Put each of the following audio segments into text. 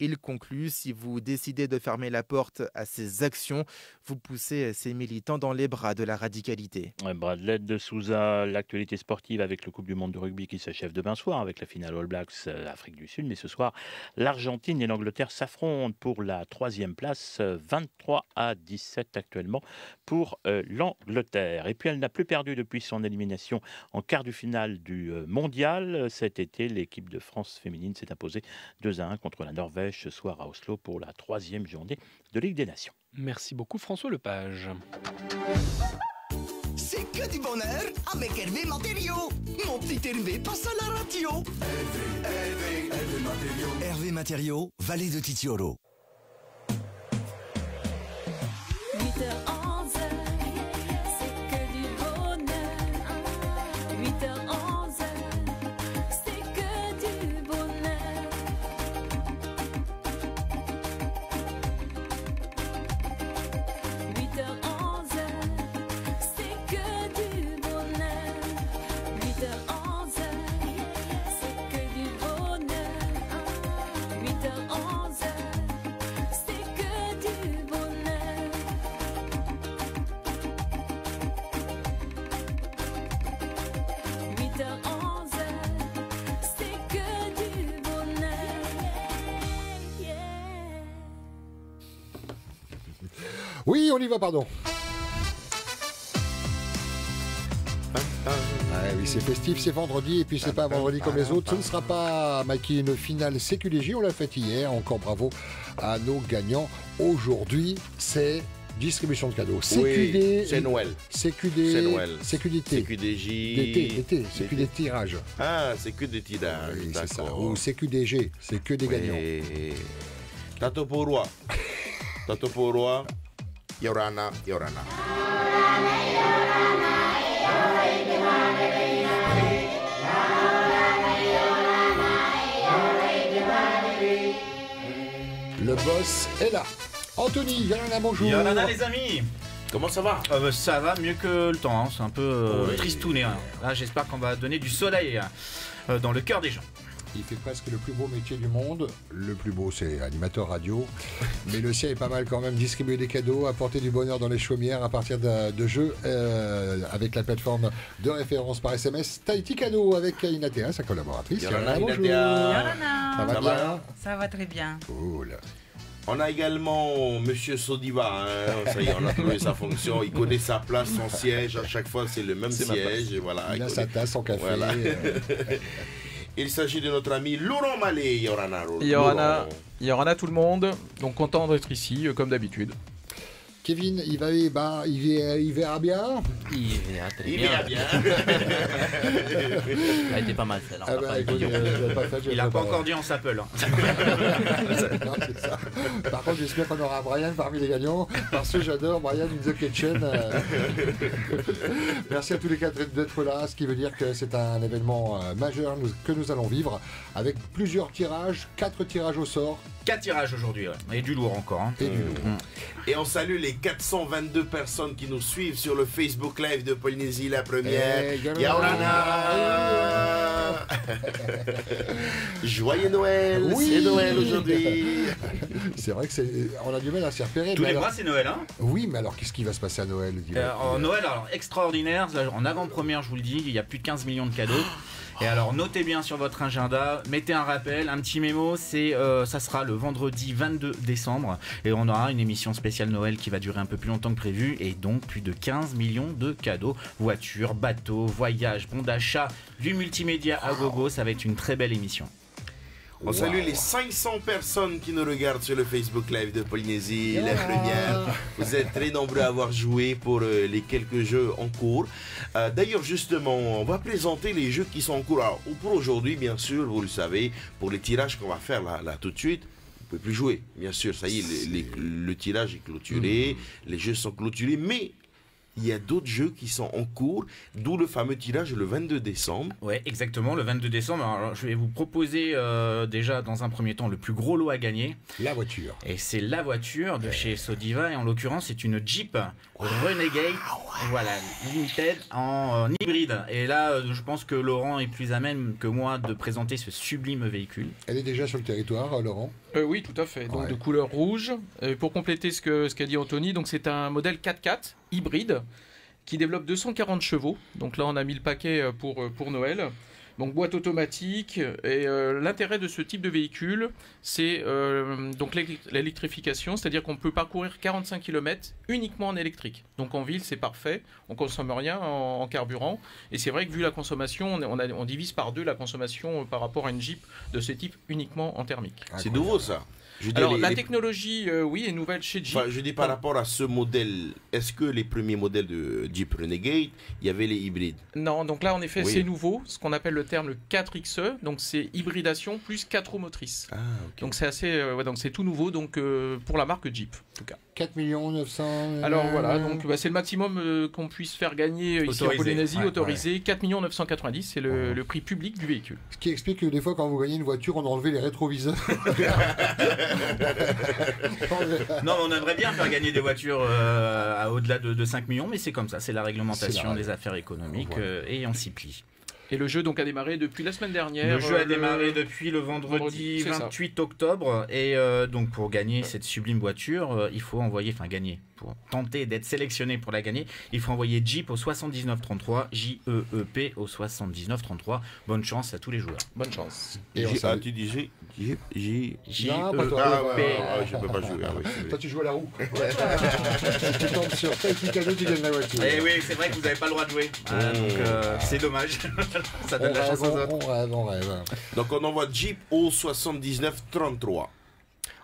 Il conclut, si vous décidez de fermer la porte à ces actions, vous poussez ces militants dans les bras de la radicalité. Ouais, Bradley de Souza, l'actualité sportive avec le Coupe du Monde de rugby qui s'achève demain soir avec la finale All Blacks Afrique du Sud. Mais ce soir, l'Argentine et l'Angleterre s'affrontent pour la 3e place, 23-17 actuellement pour l'Angleterre. Et puis elle n'a plus perdu depuis son élimination en quart du finale du mondial. Cet été, l'équipe de France féminine s'est imposée 2-1 contre la Norvège ce soir à Oslo pour la 3e journée de Ligue des Nations. Merci beaucoup François Lepage. C'est que du bonheur avec Hervé Matériaux. Mon petit Hervé passe à la radio. Hervé Matériaux. Hervé Matériaux, Vallée de Titiolo. 8h11, c'est que du bonheur. 8h11, c'est que du bonheur. 8h11, c'est que du bonheur. 8h11, c'est que du bonheur. 8h11, c'est que du bonheur. 8h11, c'est que du bonheur. Oui, on y va, pardon. Oui, c'est festif, c'est vendredi, et puis c'est pas vendredi comme les autres. Ce ne sera pas, Mikey, une finale CQDJ, on l'a faite hier. Encore bravo à nos gagnants. Aujourd'hui, c'est distribution de cadeaux. CQD. Oui, c'est Noël. CQD. C'est Noël. CQDT. CQDJ. DT, c'est que des tirages. Ah, c'est que des tirages. Oui, c'est ça. d'accord. Ou CQDG, c'est que des gagnants. Tato pour roi. Tato pour roi. Yorana, Yorana. Le boss est là. Anthony, Yolanda, bonjour. Yolanda, les amis. Comment ça va? Ça va mieux que le temps, hein. C'est un peu Oui. tristouné. Hein. Là, j'espère qu'on va donner du soleil dans le cœur des gens. Il fait presque le plus beau métier du monde. Le plus beau, c'est animateur radio. Mais le sien est pas mal quand même. Distribuer des cadeaux, apporter du bonheur dans les chaumières à partir de jeux avec la plateforme de référence par SMS. Tahiti Cadeau avec Inatea, sa collaboratrice. Yolanda, bonjour. Inatea. Ça va Ça bien? va Ça va très bien. Cool. On a également Monsieur Sodiva, hein. Ça y est, on a trouvé sa fonction, il connaît sa place, son siège, à chaque fois c'est le même siège, et voilà. Il a sa tasse, son café. Voilà. Il s'agit de notre ami Laurent Mallet, Yorana. Yorana tout le monde, donc content d'être ici comme d'habitude. Kevin, il verra bien. Il verra très Il bien. verra bien. Elle était pas mal celle-là. Ah bah, écoute, Il a pas encore dit en s'appelle. Hein. Non, c'est ça. Par contre, j'espère qu'on aura Brian parmi les gagnants, parce que j'adore Brian in the Kitchen. Merci à tous les quatre d'être là, ce qui veut dire que c'est un événement majeur que nous allons vivre, avec plusieurs tirages, 4 tirages au sort. 4 tirages aujourd'hui, ouais. Et du lourd encore. Hein. Et du lourd. Et on salue les 422 personnes qui nous suivent sur le Facebook Live de Polynésie, la première. Yorana. Joyeux Noël, Oui. c'est Noël aujourd'hui. C'est vrai que on a du mal à s'y repérer. Tous mais les alors- mois, c'est Noël, hein. Oui, mais alors qu'est-ce qui va se passer à Noël En Noël, alors extraordinaire. En avant-première, je vous le dis, il y a plus de 15 millions de cadeaux. Et alors, notez bien sur votre agenda, mettez un rappel, un petit mémo. Ça sera le vendredi 22 décembre. Et on aura une émission spéciale Noël qui va durer un peu plus longtemps que prévu. Et donc, plus de 15 millions de cadeaux. Voitures, bateaux, voyages, bons d'achat, du multimédia à gogo. Ça va être une très belle émission. On salue les 500 personnes qui nous regardent sur le Facebook Live de Polynésie, la première. Vous êtes très nombreux à avoir joué pour les quelques jeux en cours. D'ailleurs, justement, on va présenter les jeux qui sont en cours. Alors, pour aujourd'hui, bien sûr, vous le savez, pour les tirages qu'on va faire là tout de suite, vous ne pouvez plus jouer. Bien sûr, ça y est, le tirage est clôturé, les jeux sont clôturés, mais il y a d'autres jeux qui sont en cours, d'où le fameux tirage le 22 décembre. Ouais, exactement, le 22 décembre. Alors, je vais vous proposer déjà dans un premier temps le plus gros lot à gagner. La voiture. Et c'est la voiture de chez Sodiva. Et en l'occurrence, c'est une Jeep Renegade, voilà, Limited en hybride. Et là, je pense que Laurent est plus à même que moi de présenter ce sublime véhicule. Elle est déjà sur le territoire, Laurent? Oui, tout à fait. Donc Ouais. de couleur rouge. Pour compléter ce qu'a dit Anthony, donc c'est un modèle 4x4 hybride qui développe 240 chevaux. Donc là, on a mis le paquet pour Noël. Donc boîte automatique. Et l'intérêt de ce type de véhicule, c'est donc l'électrification, c'est-à-dire qu'on peut parcourir 45 km uniquement en électrique. Donc en ville, c'est parfait. On consomme rien en carburant. Et c'est vrai que vu la consommation, on divise par deux la consommation par rapport à une Jeep de ce type uniquement en thermique. C'est nouveau ça. Je dis, Alors la technologie, oui, est nouvelle chez Jeep. Enfin, je dis par rapport à ce modèle, est-ce que les premiers modèles de Jeep Renegade, il y avait les hybrides? Non, donc là en effet Oui. c'est nouveau, ce qu'on appelle le terme le 4XE, donc c'est hybridation plus 4 roues motrices. Ah, ok. Donc c'est assez, donc c'est tout nouveau donc pour la marque Jeep en tout cas. 4 900 000. Alors voilà, donc c'est le maximum qu'on puisse faire gagner ici en Autorisé, Polynésie, ouais, autorisé, 4 990, c'est le prix public du véhicule. Ce qui explique que des fois, quand vous gagnez une voiture, on a enlevé les rétroviseurs. Non, mais on aimerait bien faire gagner des voitures à au-delà de 5 millions, mais c'est comme ça, c'est la réglementation C'est la des affaires économiques Voilà. et on s'y plie. Et le jeu donc a démarré depuis la semaine dernière. Le jeu a démarré depuis le vendredi c'est ça. 28 octobre et donc pour gagner cette sublime voiture, il faut envoyer, enfin gagner, pour tenter d'être sélectionné pour la gagner, il faut envoyer Jeep au 7933, J-E-E-P au 7933. Bonne chance à tous les joueurs. Bonne chance. Et on salue- Tu dis J. Non, pas toi. Ah ouais, P. je peux pas jouer. Ah, oui, c'est vrai. Toi, tu joues à la roue. Tu tombes sur petit cadeau, tu gagnes la voiture. Eh oui, c'est vrai que vous n'avez pas le droit de jouer. Donc c'est dommage. Ça donne la chance aux autres. On rêve. Donc on envoie Jeep au 7933.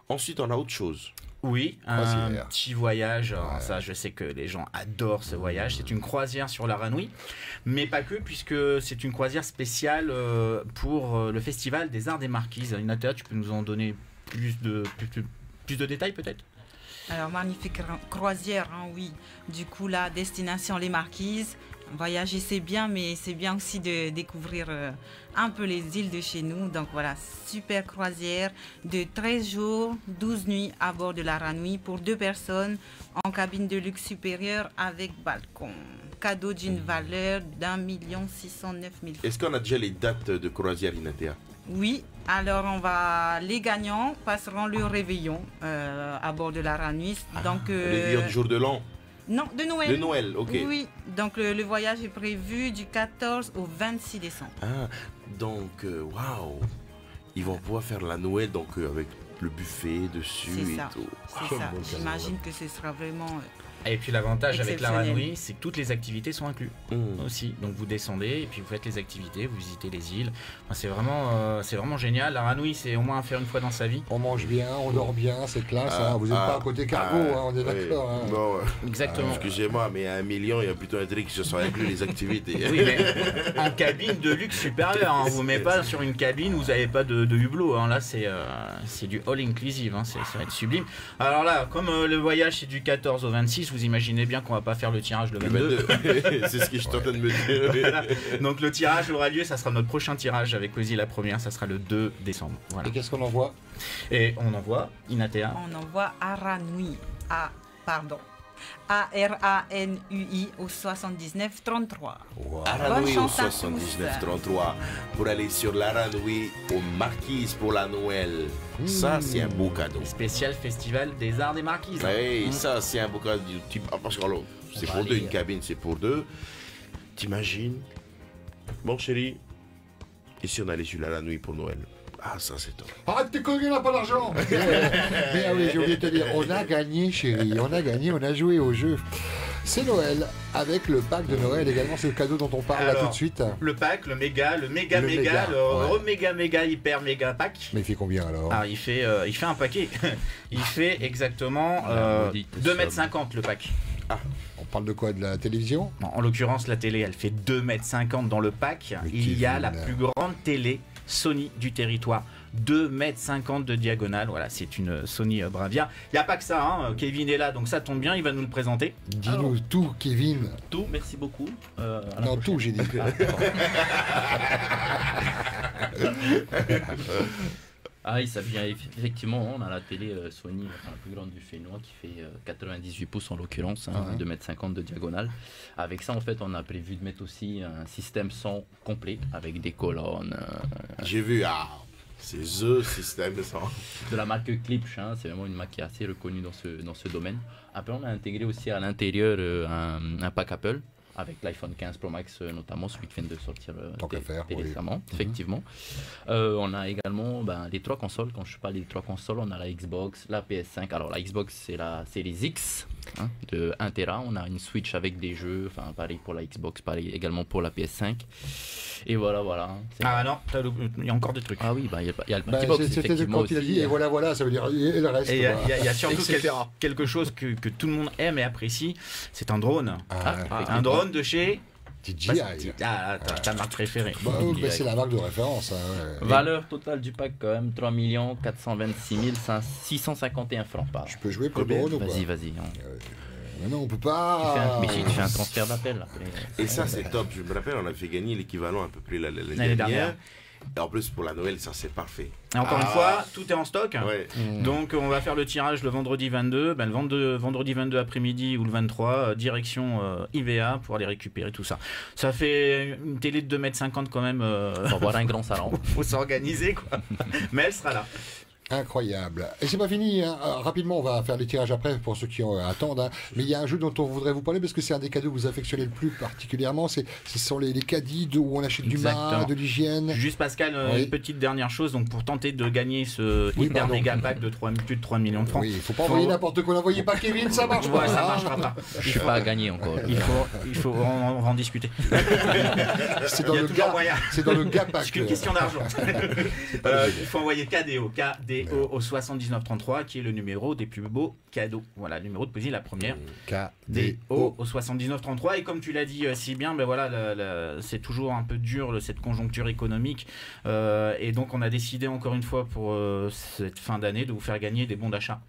Ensuite, on a autre chose. Oui, un Croisière. petit voyage. Alors Ouais. ça, je sais que les gens adorent ce voyage. C'est une croisière sur la Ranouille, mais pas que, puisque c'est une croisière spéciale pour le Festival des Arts des Marquises. Inata, tu peux nous en donner plus de détails peut-être? Alors, magnifique croisière, hein, oui. Du coup, la destination Les Marquises. Voyager, c'est bien, mais c'est bien aussi de découvrir un peu les îles de chez nous. Donc voilà, super croisière de 13 jours, 12 nuits à bord de la Ranouille pour 2 personnes en cabine de luxe supérieure avec balcon. Cadeau d'une valeur d'1 609 000 francs. Est-ce qu'on a déjà les dates de croisière Inatea? Oui, alors les gagnants passeront le réveillon à bord de la Ranouille. Donc, Les du jour de l'an? non, de Noël. De Noël, ok. Oui, donc le voyage est prévu du 14 au 26 décembre. Ah, donc, waouh! Ils vont pouvoir faire la Noël donc avec le buffet dessus C'est et ça. tout. C'est ça. J'imagine que ce sera vraiment... Et puis l'avantage avec la Exceptionnel. Ranouille, c'est que toutes les activités sont incluses Mmh. aussi. Donc vous descendez et puis vous faites les activités, vous visitez les îles. Enfin, c'est vraiment génial. La Ranouille, c'est au moins à faire une fois dans sa vie. On mange bien, on dort bien, c'est classe. hein. Vous n'êtes pas à côté cargo, hein, on est d'accord. hein. Bon, Exactement. excusez-moi, mais à 1 million, il y a plutôt un truc qui se sont inclus les activités. Oui, mais en cabine de luxe supérieur. Hein. On vous met pas sur une cabine où vous n'avez pas de hublot. Hein. Là, c'est du all inclusive. Hein. Ça va être sublime. Alors là, comme le voyage c'est du 14 au 26, vous imaginez bien qu'on va pas faire le tirage le 22. C'est ce que je suis en train de me dire. Voilà. Donc le tirage aura lieu, ça sera notre prochain tirage avec Cozy la première, ça sera le 2 décembre. Voilà. Et qu'est-ce qu'on envoie? Et on envoie Inatea. On envoie à Ranui, A-R-A-N-U-I au 7933. Ranouille Bonne au chance à tous. 7933 pour aller sur la Ranouille aux Marquises pour la Noël. Ça, c'est un beau cadeau. Spécial Festival des Arts des Marquises. Oui, ça, c'est un beau cadeau du type. Ah, parce que alors, c'est pour deux, une cabine, c'est pour deux. T'imagines? Bon, chérie, ici, on allait sur la Ranouille pour Noël. Ah, ça, c'est top. Arrête tes conneries, on n'a pas d'argent. Mais ah oui, j'ai oublié de te dire, on a gagné, chérie. On a gagné, on a joué au jeu. C'est Noël, avec le pack de Noël également, c'est le cadeau dont on parle là Alors, tout de suite. Le pack, le méga, Le méga, ouais. méga, hyper méga pack. Mais il fait combien alors? Ah, il fait un paquet. Il fait exactement 2,50 m le pack. On parle de quoi? De la télévision? Bon, en l'occurrence, la télé, elle fait 2,50 m dans le pack. Mais Il y a la Kevin, plus grande télé Sony du territoire. 2,50 m de diagonale. Voilà, c'est une Sony Bravia. Il n'y a pas que ça, hein. Kevin est là, donc ça tombe bien, il va nous le présenter. Dis-nous tout, Kevin. Tout, merci beaucoup. Non, tout, j'ai dit. Ah, ça vient effectivement, on a la télé Sony, la plus grande du Fénois, qui fait 98 pouces en l'occurrence, hein, 2,50 m de diagonale. Avec ça, en fait, on a prévu de mettre aussi un système son complet avec des colonnes. J'ai vu, C'est The System, ça. De la marque Klipsch, hein, c'est vraiment une marque qui est assez reconnue dans ce domaine. Après, on a intégré aussi à l'intérieur un pack Apple, avec l'iPhone 15 Pro Max notamment, celui qui vient de sortir récemment, effectivement. On a également les 3 consoles. Quand je parle des 3 consoles, on a la Xbox, la PS5. Alors la Xbox, c'est la Series X de 1 Tera. On a une Switch avec des jeux, enfin pareil pour la Xbox, pareil également pour la PS5. Et voilà. Ah non, il y a encore des trucs. Ah oui, il y a le petit box, effectivement quand il a dit, et voilà, ça veut dire et le reste. Et il y a surtout quelque chose que tout le monde aime et apprécie, c'est un drone. Un drone de chez DJI. Ta marque préférée. C'est la marque de référence. Valeur totale du pack quand même 3 426 651 francs par an. Je peux jouer pour le drone ou pas? Vas-y. Mais non, on peut pas. Mais tu fais un transfert d'appel. Et ça, c'est top. Je me rappelle, on a fait gagner l'équivalent à peu près l'année dernière. Et en plus, pour la Noël, ça c'est parfait. Et encore une fois, tout est en stock. Donc, on va faire le tirage le vendredi 22. Le vendredi 22 après-midi ou le 23, direction IVA pour aller récupérer tout ça. Ça fait une télé de 2,50 m quand même. Faut avoir un grand salon. Faut s'organiser, quoi. Mais elle sera là. Incroyable. Et c'est pas fini, hein. Rapidement on va faire les tirages après pour ceux qui attendent, hein. Mais il y a un jeu dont on voudrait vous parler parce que c'est un des cadeaux que vous affectionnez le plus particulièrement, ce sont les caddies où on achète du main, de l'hygiène. Juste Pascal, une petite dernière chose, donc pour tenter de gagner ce hyper méga pack de plus de 3 millions de francs. Oui, il faut pas envoyer n'importe quoi, n'envoyez pas Kevin, ça marche pas. Ça marchera pas. Je suis pas à gagner encore. On va en discuter. C'est dans le gap pack. C'est qu'une question d'argent. Il faut envoyer KDO au 7933 qui est le numéro des plus beaux cadeaux. Voilà, le numéro de poésie, la première. KDO au 7933. Et comme tu l'as dit si bien, c'est toujours un peu dur cette conjoncture économique. Et donc on a décidé encore une fois pour cette fin d'année de vous faire gagner des bons d'achat.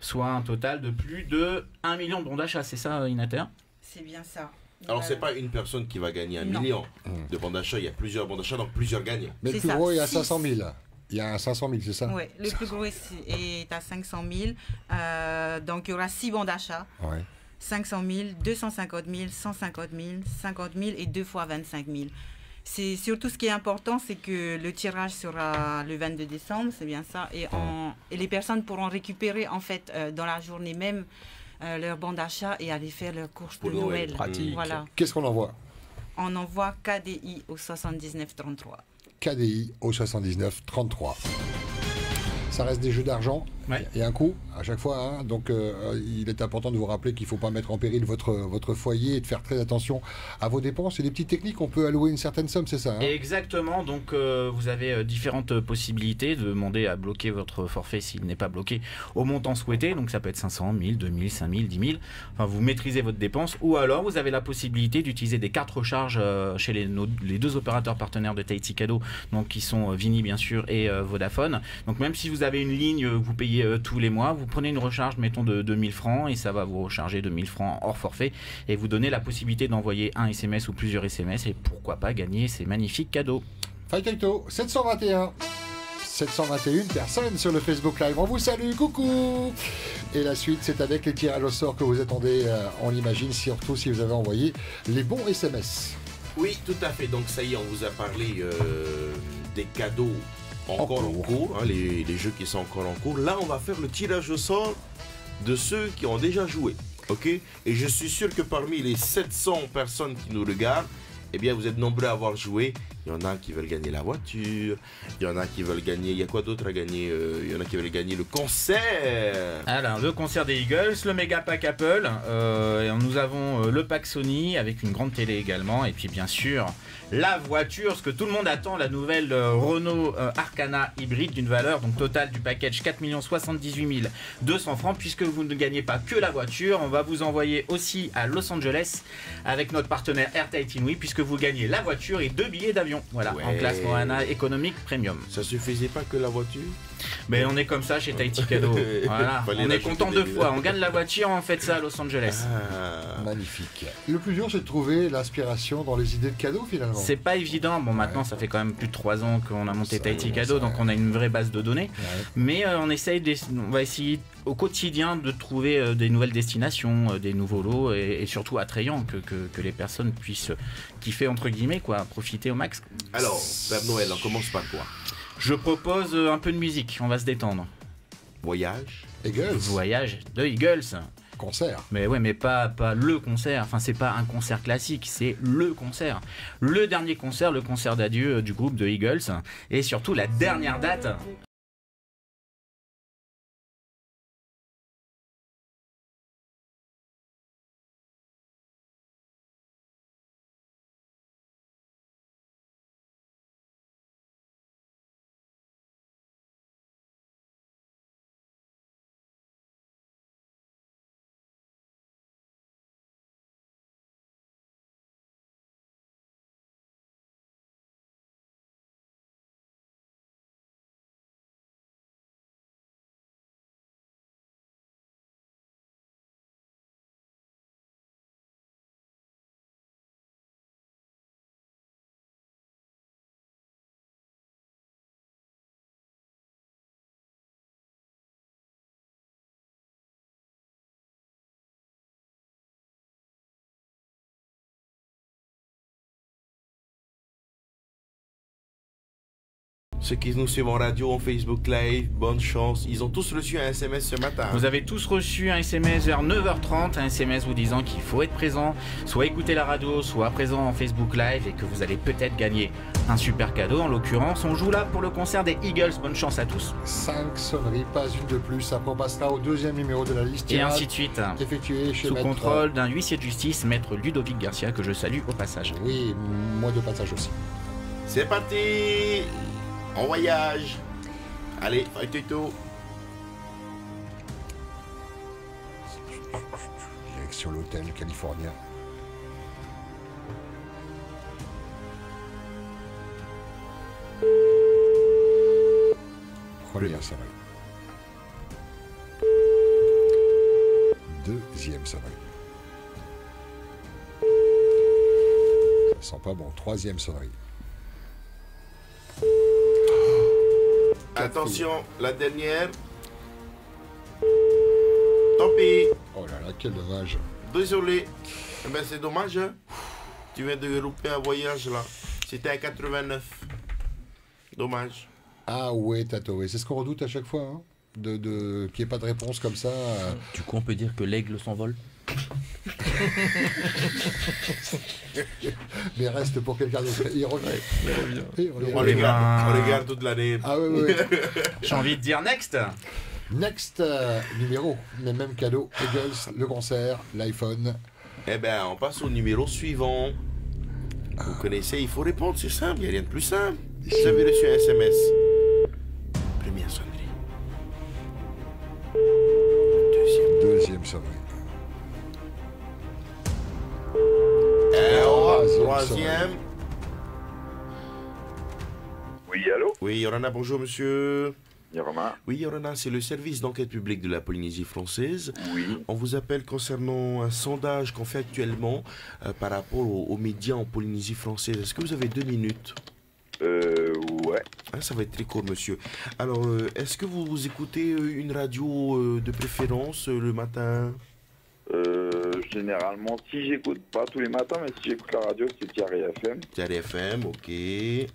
Soit un total de plus de 1 million de bons d'achat. C'est ça, Inater? C'est bien ça. Alors, c'est pas une personne qui va gagner 1 million de bons d'achat. Il y a plusieurs bons d'achat, donc plusieurs gagnent. Mais le plus gros, il y a 500 000. Il y a un 500 000, c'est ça? Oui, le plus gros est à 500 000. Donc, il y aura 6 bons d'achat. 500 000, 250 000, 150 000, 50 000 et 2 fois 25 000. C'est surtout ce qui est important, c'est que le tirage sera le 22 décembre, c'est bien ça. Et les personnes pourront récupérer, en fait, dans la journée même, leur bon d'achat et aller faire leurs courses de Noël. Pratique. Voilà. Qu'est-ce qu'on envoie? On envoie KDI au 7933. KDI au 7933. Ça reste des jeux d'argent. Il y a un coût à chaque fois, hein. Donc il est important de vous rappeler qu'il ne faut pas mettre en péril votre foyer et de faire très attention à vos dépenses. Et des petites techniques, on peut allouer une certaine somme, c'est ça, hein? Exactement, donc vous avez différentes possibilités de demander à bloquer votre forfait s'il n'est pas bloqué au montant souhaité. Donc ça peut être 500, 1000, 2000, 5000, 10 000. Enfin, vous maîtrisez votre dépense. Ou alors vous avez la possibilité d'utiliser des cartes recharge chez les 2 opérateurs partenaires de Tahiti Cadeau, donc qui sont Vini bien sûr et Vodafone. Donc même si vous avez une ligne, vous payez tous les mois, vous prenez une recharge mettons de 2000 francs et ça va vous recharger 2000 francs hors forfait et vous donner la possibilité d'envoyer un SMS ou plusieurs SMS et pourquoi pas gagner ces magnifiques cadeaux. Faïtaito 721 personnes sur le Facebook Live, on vous salue, coucou. Et la suite c'est avec les tirages au sort que vous attendez, on l'imagine, surtout si vous avez envoyé les bons SMS. Oui, tout à fait, donc ça y est, on vous a parlé des cadeaux encore en cours, hein, les jeux qui sont encore en cours. Là, on va faire le tirage au sort de ceux qui ont déjà joué. Ok? Et je suis sûr que parmi les 700 personnes qui nous regardent, eh bien, vous êtes nombreux à avoir joué. Il y en a qui veulent gagner la voiture. Il y en a qui veulent gagner... Il y a quoi d'autre à gagner? Il y en a qui veulent gagner le concert. Alors, le concert des Eagles, le méga pack Apple. Et nous avons le pack Sony avec une grande télé également. Et puis, bien sûr, la voiture, ce que tout le monde attend, la nouvelle Renault Arcana hybride d'une valeur donc totale du package 4 78 200 francs. Puisque vous ne gagnez pas que la voiture, on va vous envoyer aussi à Los Angeles avec notre partenaire Air Tahiti Nui, puisque vous gagnez la voiture et 2 billets d'avion. Voilà, en classe Moana économique premium. Ça suffisait pas que la voiture? Mais on est comme ça chez Tahiti Cadeau. Voilà. On est content 2 fois. On gagne la voiture, on fait ça à Los Angeles. Magnifique. Le plus dur, c'est de trouver l'inspiration dans les idées de cadeaux finalement. C'est pas évident. Bon, maintenant, ça fait quand même plus de 3 ans qu'on a monté Tahiti Cadeau, donc on a une vraie base de données. Mais on va essayer au quotidien de trouver des nouvelles destinations, des nouveaux lots et surtout attrayants que les personnes puissent kiffer entre guillemets, quoi, profiter au max. Alors, Père Noël, on commence par quoi? Je propose un peu de musique, on va se détendre. Voyage. Eagles. Voyage de Eagles. Concert. Mais ouais, mais pas le concert. Enfin, c'est pas un concert classique, c'est le concert. Le dernier concert, le concert d'adieu du groupe de Eagles. Et surtout la dernière date. Ceux qui nous suivent en radio, en Facebook Live, bonne chance. Ils ont tous reçu un SMS ce matin. Vous avez tous reçu un SMS vers 9h30, un SMS vous disant qu'il faut être présent, soit écouter la radio, soit présent en Facebook Live et que vous allez peut-être gagner un super cadeau. En l'occurrence, on joue là pour le concert des Eagles. Bonne chance à tous. 5 sonneries, pas une de plus. Après, on passera au deuxième numéro de la liste. Et ainsi de suite. Effectué chez Sous maître... contrôle d'un huissier de justice, maître Ludovic Garcia, que je salue au passage. Oui, moi de passage aussi. C'est parti. En voyage. Allez, Tuto. Direction l'hôtel californien. Première sonnerie. Deuxième sonnerie. Ça sent pas bon. Troisième sonnerie. Attention, la dernière. Tant pis. Oh là là, quel dommage. Désolé. Eh ben, c'est dommage. Hein. Tu viens de louper un voyage là. C'était à 89. Dommage. Ah ouais, Tato, ouais. C'est ce qu'on redoute à chaque fois. Hein. Qu'il n'y ait pas de réponse comme ça. Du coup, on peut dire que l'aigle s'envole. Mais reste pour quelqu'un d'autre. Il revient. On regarde toute l'année. Ah oui. J'ai envie de dire next. Next numéro, les mêmes cadeaux. Eagles, le concert, l'iPhone. Eh ben, on passe au numéro suivant. Vous connaissez, il faut répondre, c'est simple, il n'y a rien de plus simple. Vous avez reçu un SMS. Première sonnerie. Deuxième sonnerie. Troisième. Oui, allô? Oui, Yorana, bonjour monsieur. Yorana. Oui, Yorana, c'est le service d'enquête publique de la Polynésie française. Oui. On vous appelle concernant un sondage qu'on fait actuellement par rapport aux médias en Polynésie française. Est-ce que vous avez 2 minutes? Ouais. Ah, ça va être très court, monsieur. Alors, est-ce que vous écoutez une radio de préférence le matin? Généralement, si j'écoute, pas tous les matins, mais si j'écoute la radio, c'est Thierry FM. Thierry FM, ok. Et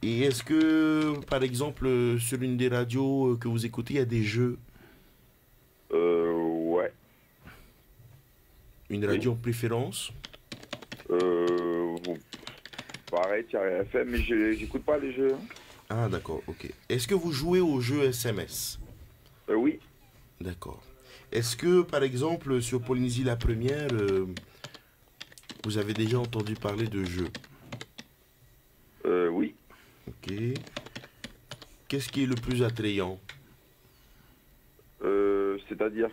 est-ce que, par exemple, sur une des radios que vous écoutez, il y a des jeux? Ouais. Une radio en préférence? Pareil, Thierry FM, mais j'écoute pas les jeux. Ah, d'accord, ok. Est-ce que vous jouez aux jeux SMS? Oui. D'accord. Est-ce que, par exemple, sur Polynésie la Première, vous avez déjà entendu parler de jeux? Oui. Ok. Qu'est-ce qui est le plus attrayant? C'est-à-dire?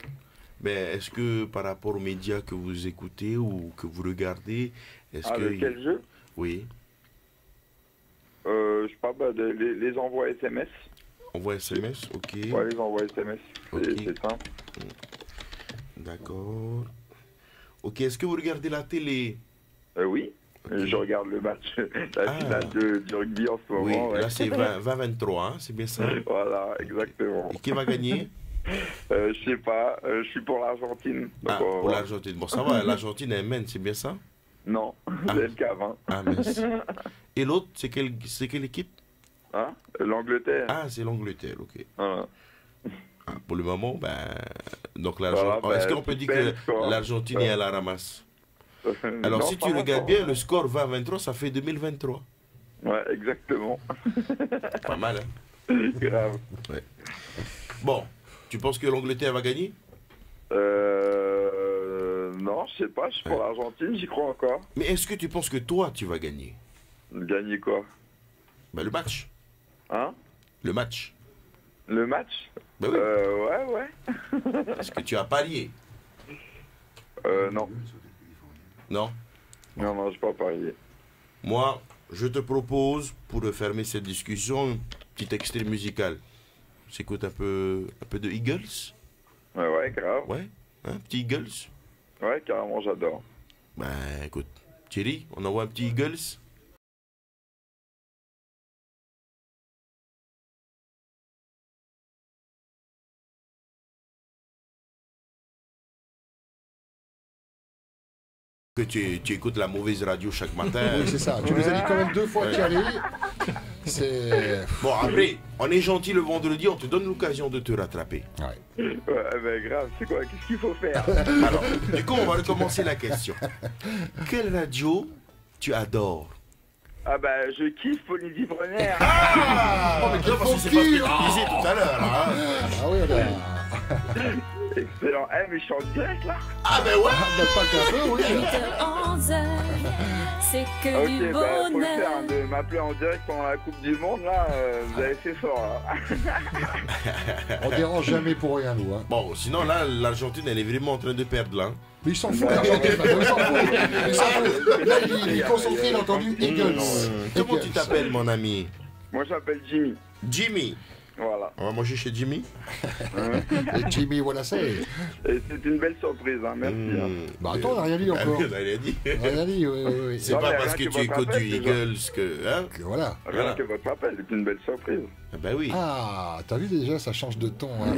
Ben, est-ce que par rapport aux médias que vous écoutez ou que vous regardez, est-ce que... quel jeu? Oui. Je sais pas, les envois SMS. Envois SMS, ok. Ouais, les envois SMS, c'est simple. D'accord. Ok, est-ce que vous regardez la télé? Oui. Okay. Je regarde le match, la finale du rugby en ce moment. Oui, là c'est 20-23, hein, c'est bien ça? Voilà, exactement. Et qui va gagner? Je sais pas, je suis pour l'Argentine. Pour l'Argentine. Bon, ça va, l'Argentine elle mène, c'est bien ça? Non, c'est le CAV. Ah, mince. Et l'autre, c'est quelle équipe? Hein? L'Angleterre. Ah, c'est l'Angleterre, ok. Voilà. Ah, pour le moment, donc Voilà, est-ce qu'on peut dire que quoi. l'Argentine est à la ramasse? Alors, Non, si pas tu regardes encore. bien, le score 20-23, ça fait 2023. Ouais, exactement. Pas mal, hein? Grave. Ouais. Bon, tu penses que l'Angleterre va gagner? Non, je sais pas, je suis pour l'Argentine, j'y crois encore. Mais est-ce que tu penses que toi, tu vas gagner? Gagner quoi? Le match. Hein? Le match. Le match? Ben oui. Ouais. Est-ce que tu as parié? Non. Non? Non, j'ai pas parié. Moi, je te propose, pour fermer cette discussion, un petit extrait musical. S'écoute un peu de Eagles? Ouais, grave. Ouais? Un petit Eagles? Ouais, carrément, j'adore. Écoute, Thierry, on envoie un petit Eagles? Que tu écoutes la mauvaise radio chaque matin. Oui, c'est ça. Tu nous as dit quand même 2 fois d'y aller. C'est... Bon, après, on est gentil le vendredi, on te donne l'occasion de te rattraper. Ouais, grave, c'est quoi? Qu'est-ce qu'il faut faire? Alors, du coup, on va recommencer la question. Quelle radio tu adores? Ah je kiffe Polynésie Première. Oh, mais quel parce que c'est pas ce que tu disais tout à l'heure, là. Ah oui, on a... Excellent. Mais je suis en direct, là? Ah ouais pas qu'un peu, oui. 8h-11h, c'est que Ok, du faut le faire, bonheur. hein, de m'appeler en direct pendant la Coupe du Monde, là, vous avez fait fort, là. On dérange jamais pour rien, nous. Hein. Bon, sinon, là, l'Argentine, elle est vraiment en train de perdre, là. Mais il s'en fout, l'Argentine, maintenant, il s'en fout. Il s'en fout. Là, il est concentré, il a entendu Eagles. Comment tu t'appelles, mon ami? Moi, je m'appelle Jimmy. Jimmy. Voilà. On va manger chez Jimmy. Et Jimmy, voilà, c'est. Et c'est une belle surprise, hein, merci. Hein. Bah attends, on n'a rien dit encore. On n'a rien dit. On n'a rien dit, oui. C'est pas parce que tu écoutes du Eagles que... Hein? Voilà. Rien que votre appel, c'est une belle surprise. Bah oui. Ah, t'as vu déjà, ça change de ton. Hein.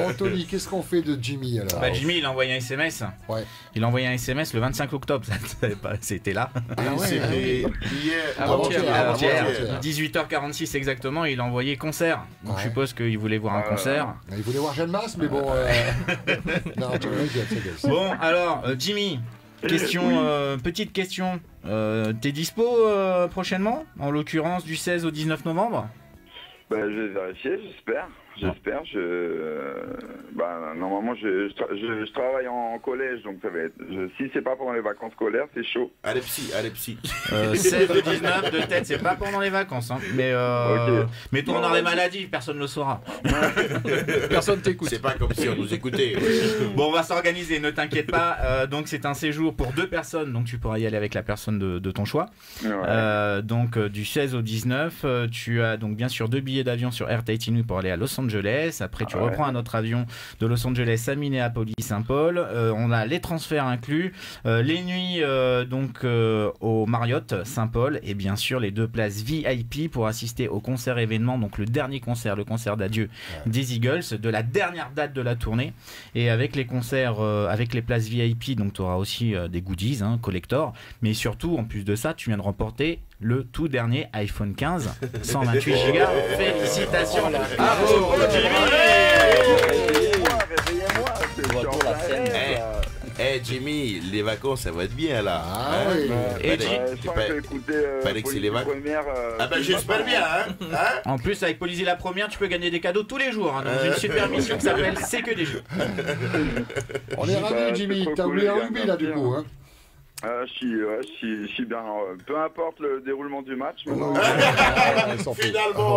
Anthony, qu'est-ce qu'on fait de Jimmy alors? Jimmy, il a envoyé un SMS. Ouais. Il a envoyé un SMS le 25 octobre. C'était là. C'était hier. Avant-hier. 18h46 exactement. Il a envoyé concert. Donc je suppose qu'il voulait voir un concert. Il voulait voir Jeanne Masse, mais bon. Non, tu vois, Bon, alors, Jimmy. Petite question. T'es dispo prochainement, en l'occurrence du 16 au 19 novembre? Je vais vérifier, j'espère. Normalement, je travaille en collège, donc ça va être. Si c'est pas pendant les vacances scolaires, c'est chaud. Allez, psy. 16 au 19 de tête, c'est pas pendant les vacances. Hein. Mais toi, on aurait maladie, personne ne le saura. Personne t'écoute. C'est pas comme si on nous écoutait. Bon, on va s'organiser, ne t'inquiète pas. Donc, c'est un séjour pour 2 personnes, donc tu pourras y aller avec la personne de ton choix. Ouais. Donc, du 16 au 19, tu as donc bien sûr 2 billets d'avion sur Air Tahiti pour aller à Los Angeles. Après, tu reprends un autre avion de Los Angeles à Minneapolis-Saint-Paul. On a les transferts inclus, les nuits au Marriott Saint-Paul et bien sûr les 2 places VIP pour assister au concert événement, donc le dernier concert, le concert d'adieu des Eagles, de la dernière date de la tournée. Et avec les concerts, avec les places VIP, donc tu auras aussi des goodies, collector. Mais surtout, en plus de ça, tu viens de remporter le tout dernier iPhone 15 128 Go. Félicitations à vous, Jimmy. Jimmy, les vacances, ça va être bien là. Et paraît que c'est les vacances. J'espère bien. En plus, avec Polynésie la première, tu peux gagner des cadeaux tous les jours dans une super mission qui s'appelle C'est que des jeux. On est ravis, Jimmy. T'as oublié un rugby là, du coup. Je suis bien. Peu importe le déroulement du match. Finalement,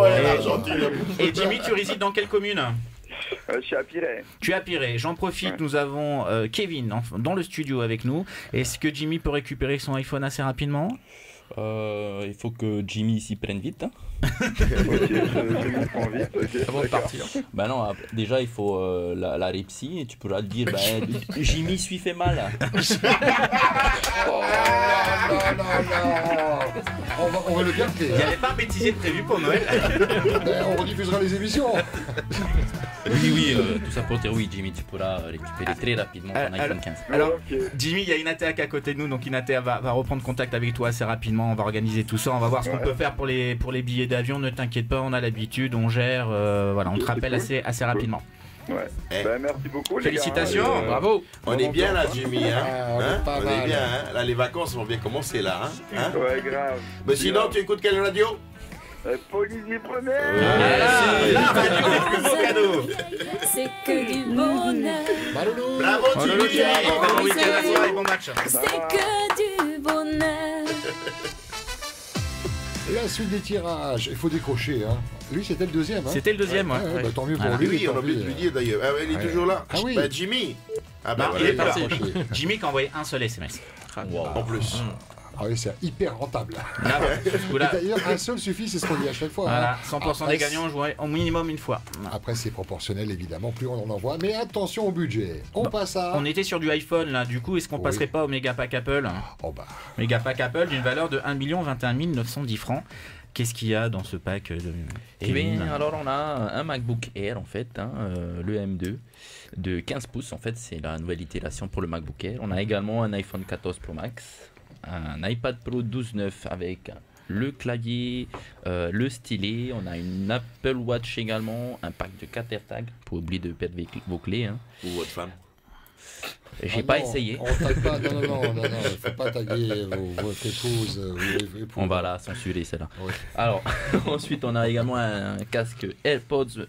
l'Argentine. Et Jimmy, tu résides dans quelle commune? Je suis à Pirée. Tu es à Pirée. J'en profite, nous avons Kevin dans le studio avec nous. Est-ce que Jimmy peut récupérer son iPhone assez rapidement? Il faut que Jimmy s'y prenne vite. je m'y prends vite. Ok, Avant de d'accord. partir. Bah non, déjà il faut la répsi et tu pourras te dire, Jimmy suis fait mal. Oh non, non, non. On va le garder. Il n'y avait pas un bêtisier de prévu pour Noël. On rediffusera les émissions. Oui, tout ça pour dire oui, Jimmy, tu pourras récupérer très rapidement ton iPhone 15. Alors, Jimmy, il y a Inatea qui est à côté de nous, donc Inatea va reprendre contact avec toi assez rapidement. On va organiser tout ça, on va voir ce qu'on peut faire pour les billets d'avion. Ne t'inquiète pas, on a l'habitude, on gère. Voilà, on te rappelle assez rapidement. Ouais. Merci beaucoup. Félicitations, bravo. On est bien là, Jimmy. Hein on est pas on mal. est bien. Hein là, les vacances vont bien commencer là. Hein Ouais, grave. Mais sinon, tu écoutes quelle radio? Polynésie Première. Là, on va du coup, plus beau cadeau. C'est que du bonheur. Bravo, Jimmy. Bon week-end à toi et bon match. C'est que du bonheur. La suite des tirages, il faut décrocher. Hein. Lui, c'était le deuxième. Hein. C'était le deuxième, ouais. Bah, tant mieux pour Voilà. lui. Oui, on a tant oublié pis. de lui dire d'ailleurs. Ah, il est toujours là. Ah oui. Bah, Jimmy. Ah, Non, bah, il est voilà, parti. décroché. Jimmy qui a envoyé un seul SMS. En plus. Ah oui, c'est hyper rentable. Là, Et d'ailleurs, un seul suffit, c'est ce qu'on dit à chaque fois. voilà, hein. 100% Après, des gagnants joueraient au minimum une fois. Après, c'est proportionnel, évidemment, plus on en envoie. Mais attention au budget. On passe à... On était sur du iPhone là, du coup, est-ce qu'on passerait pas au méga pack Apple? Oh bah... Méga pack Apple d'une valeur de 1 21 910 francs. Qu'est-ce qu'il y a dans ce pack de Eh bien, alors on a un MacBook Air en fait, le M2 de 15 pouces en fait, c'est la nouvelle itération pour le MacBook Air. On a également un iPhone 14 Pro Max, un iPad Pro 12.9 avec le clavier, le stylet, on a une Apple Watch également, un pack de 4 AirTags pour oublier de perdre vos clés. Hein. Ou votre femme. J'ai pas essayé. On tague pas, non, faut pas taguer votre épouse ou époux. On va la censurer celle-là. Oui. Alors, ensuite on a également un casque AirPods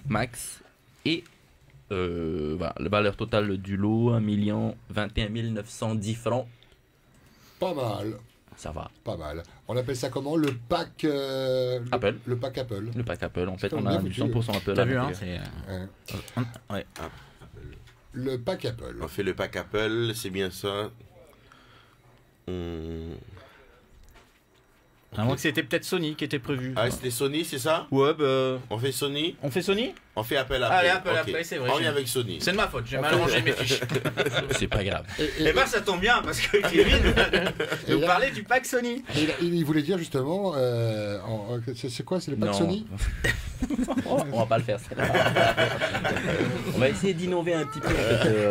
Max et voilà, la valeur totale du lot 1 21 910 francs. Pas mal. Ça va. Pas mal. On appelle ça comment? Le pack Apple. Le pack Apple. Le pack Apple, en fait, C'est on bien a du foutu. 100% Apple. T'as vu, hein, Ouais. Le pack Apple. On fait le pack Apple, c'est bien ça. À moins que c'était peut-être Sony qui était prévu. Ah, c'était Sony, c'est ça? Ouais, bah. On fait Sony? On fait Sony? On fait Apple après. Allez, Apple Ok. après, c'est vrai. On est avec Sony. C'est de ma faute, j'ai mal rangé mes fiches. C'est pas grave. Et ben ça tombe bien parce que Kevin nous là- parlait du pack Sony. Et il voulait dire justement, c'est quoi? C'est le pack Non. Sony? On va pas le faire. On va essayer d'innover un petit peu en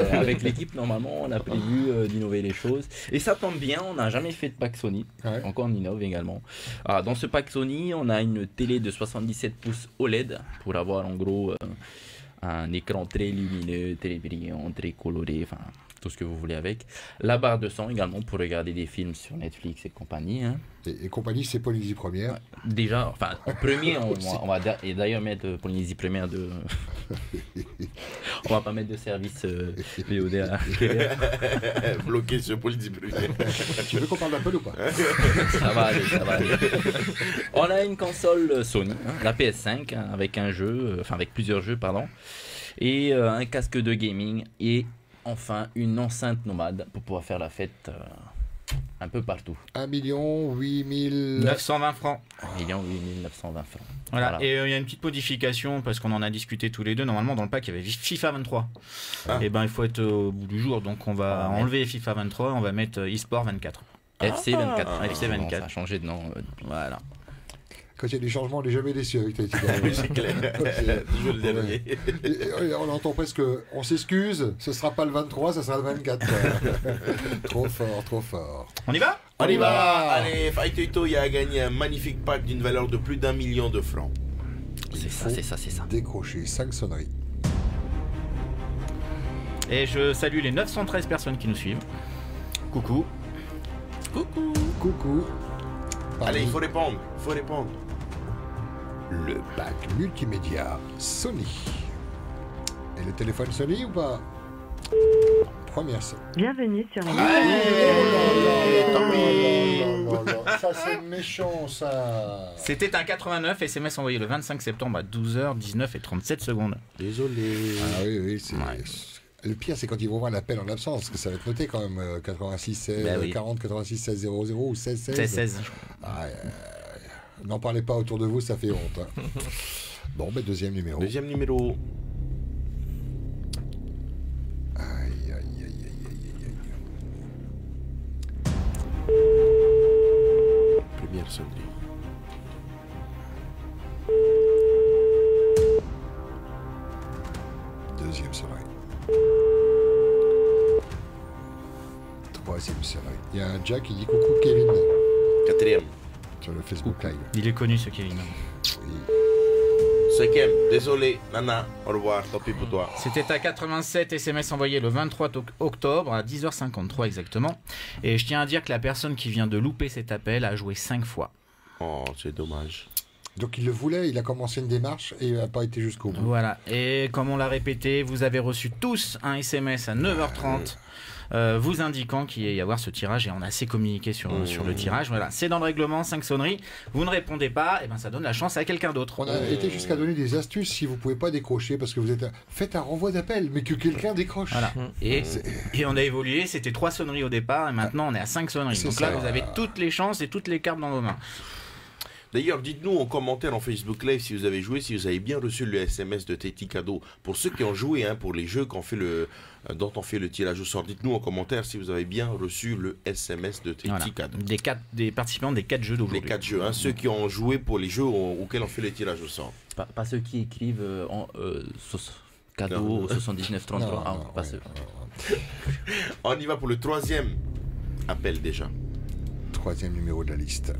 fait, avec l'équipe. Normalement, on a prévu d'innover les choses. Et ça tombe bien, on n'a jamais fait de pack Sony. Ouais. Encore on innove également. Alors, dans ce pack Sony, on a une télé de 77 pouces OLED pour avoir en gros un écran très lumineux, très brillant, très coloré, enfin tout ce que vous voulez avec. La barre de son également pour regarder des films sur Netflix et compagnie. Hein. Et compagnie, c'est Polynésie Première. Déjà, enfin, premier, on va et d'ailleurs mettre Polynésie Première de. On va pas mettre de service VOD à Bloqué sur Polynésie Première. Tu veux qu'on parle d'Apple ou pas? Ça va aller, ça va aller. On a une console Sony, hein, la PS5, hein, avec un jeu, enfin avec plusieurs jeux, pardon, et un casque de gaming, et enfin une enceinte nomade pour pouvoir faire la fête un peu partout. 1 8 920 francs. 1 920 francs. Voilà. Et il y a une petite modification parce qu'on en a discuté tous les deux. Normalement, dans le pack, il y avait FIFA 23. Et ben, il faut être au bout du jour. Donc, on va enlever FIFA 23. On va mettre eSport 24. FC 24. FC 24. Ça a changé de nom. Voilà. Quand il y a des changements, on n'est jamais déçu avec ta C'est clair. Toujours le dernier. On entend presque, on s'excuse, ce sera pas le 23, ce sera le 24. Trop fort, trop fort. On y va? On y va. Allez, Faitoito, il a gagné un magnifique pack d'une valeur de plus d'1 million de francs. C'est ça, c'est ça, c'est ça. Décrocher 5 sonneries. Et je salue les 913 personnes qui nous suivent. Coucou. Coucou. Coucou. Allez, il faut répondre. Il faut répondre. Le pack multimédia Sony. Et le téléphone Sony ou pas? Première sonne. Bienvenue sur la Ça c'est méchant ça. C'était un 89 SMS envoyé le 25 septembre à 12h19 et 37 secondes. Désolé. Ah oui, c'est... Le pire, c'est quand ils vont voir l'appel en absence, parce que ça va être noté quand même 86 16, 40 86 16 00 ou 16 16. 16 16. Ah, N'en parlez pas autour de vous, ça fait honte. Hein. Bon, ben deuxième numéro. Deuxième numéro. Aïe, aïe, aïe, aïe, aïe, aïe. Première sonnerie. Deuxième sonnerie. Troisième sonnerie. Il y a un Jack qui dit coucou Kevin. Quatrième. Sur le Facebook Live. Il est connu ce Kevin. Oui. Cinquième. Désolé, Nana. Au revoir. Tant pis pour toi. C'était à 87 SMS envoyés le 23 octobre à 10h53 exactement. Et je tiens à dire que la personne qui vient de louper cet appel a joué 5 fois. Oh, c'est dommage. Donc il le voulait, il a commencé une démarche et il n'a pas été jusqu'au bout. Voilà. Et comme on l'a répété, vous avez reçu tous un SMS à 9h30. Vous indiquant qu'il y avoir ce tirage et on a assez communiqué sur le tirage. Voilà, c'est dans le règlement, 5 sonneries. Vous ne répondez pas, et ben ça donne la chance à quelqu'un d'autre. On a été jusqu'à donner des astuces si vous pouvez pas décrocher parce que vous êtes faites un renvoi d'appel, mais que quelqu'un décroche. Voilà. Et on a évolué, c'était 3 sonneries au départ et maintenant on est à 5 sonneries. Donc là vous avez toutes les chances et toutes les cartes dans vos mains. D'ailleurs, dites-nous en commentaire en Facebook Live si vous avez joué, si vous avez bien reçu le SMS de Teti Cadeau. Pour ceux qui ont joué, hein, pour les jeux dont on fait le tirage au sort, dites-nous en commentaire si vous avez bien reçu le SMS de Teti Cadeau. Des participants des 4 jeux d'aujourd'hui. Les 4 jeux, hein, ceux qui ont joué pour les jeux auxquels on fait le tirage au sort. Pas ceux qui écrivent cadeau au 7933. Ah, pas ceux. On y va pour le 3e appel déjà. 3e numéro de la liste.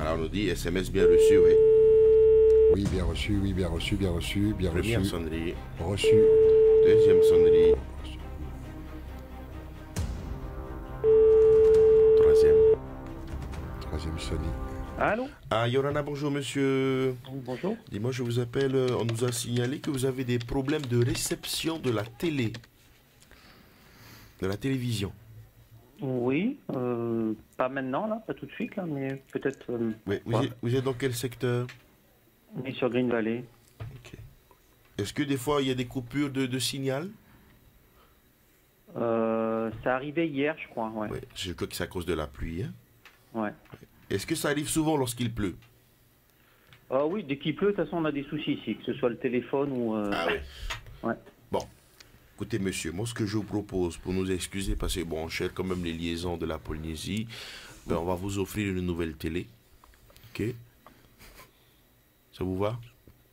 Alors on nous dit SMS bien reçu, oui. Oui, bien reçu, oui, bien reçu, bien reçu, bien reçu. Première sonnerie. Reçu. Deuxième sonnerie. Troisième sonnerie. Allô? Ah, Yorana, bonjour monsieur. Bonjour. Dis-moi, je vous appelle, on nous a signalé que vous avez des problèmes de réception de la télé. De la télévision. Oui, pas maintenant, là, pas tout de suite, là, mais peut-être... Oui, vous êtes dans quel secteur? On est sur Green Valley. Ok. Est-ce que des fois, il y a des coupures de signal? Ça arrivait hier, je crois, ouais. Oui, je crois que c'est à cause de la pluie. Hein? Ouais. Est-ce que ça arrive souvent lorsqu'il pleut? Oui, dès qu'il pleut, de toute façon, on a des soucis ici, que ce soit le téléphone ou... Ah oui. Ouais. Bon. Écoutez, monsieur, moi, ce que je vous propose, pour nous excuser, parce que, bon, on cherche quand même les liaisons de la Polynésie, ben, on va vous offrir une nouvelle télé. OK? Ça vous va?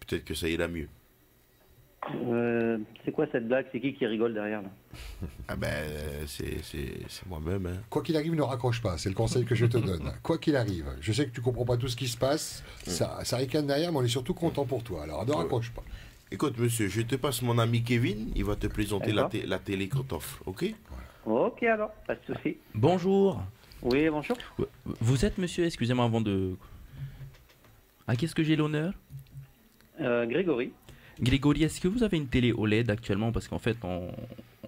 Peut-être que ça ira mieux. C'est quoi cette blague? C'est qui rigole derrière, là? Ah ben, c'est moi-même. Hein. Quoi qu'il arrive, ne raccroche pas, c'est le conseil que je te donne. Quoi qu'il arrive, je sais que tu comprends pas tout ce qui se passe, ça ricane derrière, mais on est surtout content pour toi, alors ne raccroche pas. Écoute, monsieur, je te passe mon ami Kevin, il va te présenter la télé qu'on t'offre, ok? Ok, alors, pas de souci. Bonjour. Oui, bonjour. Vous êtes monsieur, excusez-moi avant de... À qui est-ce que j'ai l'honneur? Grégory. Grégory, est-ce que vous avez une télé OLED actuellement? Parce qu'en fait, on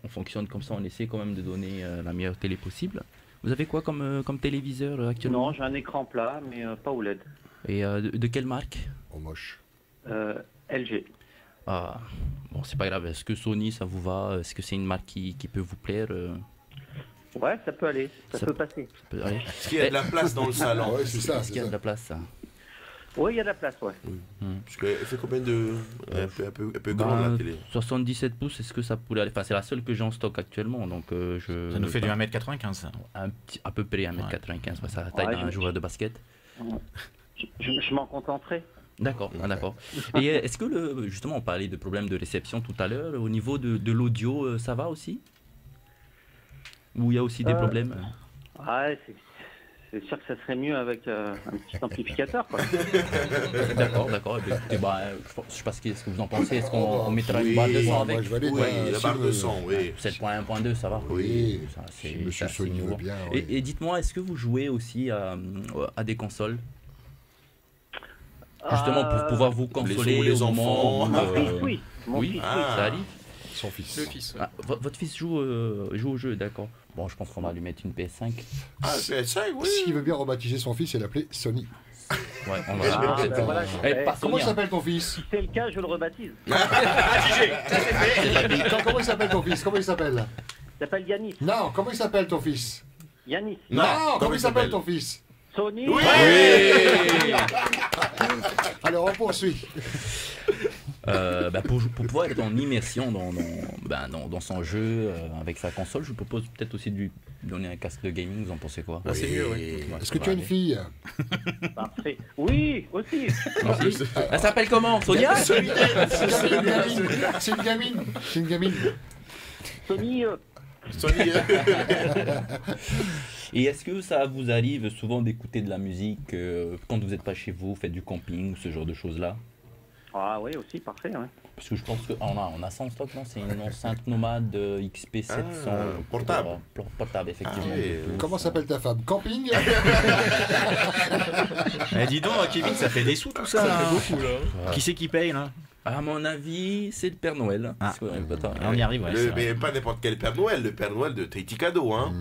fonctionne comme ça, on essaie quand même de donner la meilleure télé possible. Vous avez quoi comme téléviseur actuellement? Non, j'ai un écran plat, mais pas OLED. Et de quelle marque? Oh, moche. LG. Ah, bon, c'est pas grave. Est-ce que Sony, ça vous va? Est-ce que c'est une marque qui peut vous plaire? Ouais, ça peut aller. Ça peut passer. Est-ce qu'il y a de la place dans le salon? Ouais, c'est ça. Est-ce qu'il y a de la place, ça? Oui, il y a de la place, ouais. Parce qu'elle fait combien de... un peu grande, la télé? 77 pouces, est-ce que ça pourrait aller? Enfin, c'est la seule que j'ai en stock actuellement, donc Ça nous fait du 1m95, ça. À peu près 1m95, ouais, ça taille d'un joueur de basket. Je m'en contenterai. D'accord, d'accord. Et est-ce que, justement, on parlait de problèmes de réception tout à l'heure, au niveau de l'audio, ça va aussi? Ou il y a aussi des problèmes? Ouais, c'est sûr que ça serait mieux avec un petit amplificateur, quoi. D'accord, d'accord. Écoutez, je sais pas ce que vous en pensez. Est-ce qu'on mettra une barre de son avec? Oui, la barre de son, oui. 7.1.2, ça va? Oui, c'est monsieur Sony veut bien. Oui. Et dites-moi, est-ce que vous jouez aussi à des consoles? Justement, pour pouvoir vous consoler les enfants. Mon fils, oui. Oui, ça arrive. Son fils. Le fils. Ah, votre fils joue au jeu, d'accord. Bon, je pense qu'on va lui mettre une PS5. Ah, PS5, oui. S'il veut bien rebaptiser son fils et l'appeler Sony. Ouais, on va. Comment s'appelle ton fils? Si c'est le cas, je le rebaptise. Comment il s'appelle ton fils? Comment il s'appelle? Il s'appelle Yanis. Non, comment il s'appelle ton fils? Yanis. Non, comment il s'appelle ton fils? Sony. Oui. Alors on poursuit. Pour pouvoir être en immersion dans son jeu avec sa console, je vous propose peut-être aussi de lui donner un casque de gaming. Vous en pensez quoi? C'est mieux, oui. Est-ce que tu as une fille? Parfait. Oui, aussi. Elle s'appelle comment? Sonia? C'est une gamine. C'est une gamine. Sony. Et est-ce que ça vous arrive souvent d'écouter de la musique quand vous n'êtes pas chez vous, faites du camping ou ce genre de choses-là? Ah oui, aussi, parfait. Ouais. Parce que je pense qu'on a ça en stock, non? C'est une enceinte nomade XP700 portable. Portable, effectivement. Comment s'appelle ta femme? Camping? Dis donc, Kevin, ça fait des sous tout ça. Ça fait beaucoup, là. Qui c'est qui paye, là? À mon avis, c'est le Père Noël. On y arrive, ouais. Mais pas n'importe quel Père Noël, le Père Noël de Tahiti Cadeau, hein.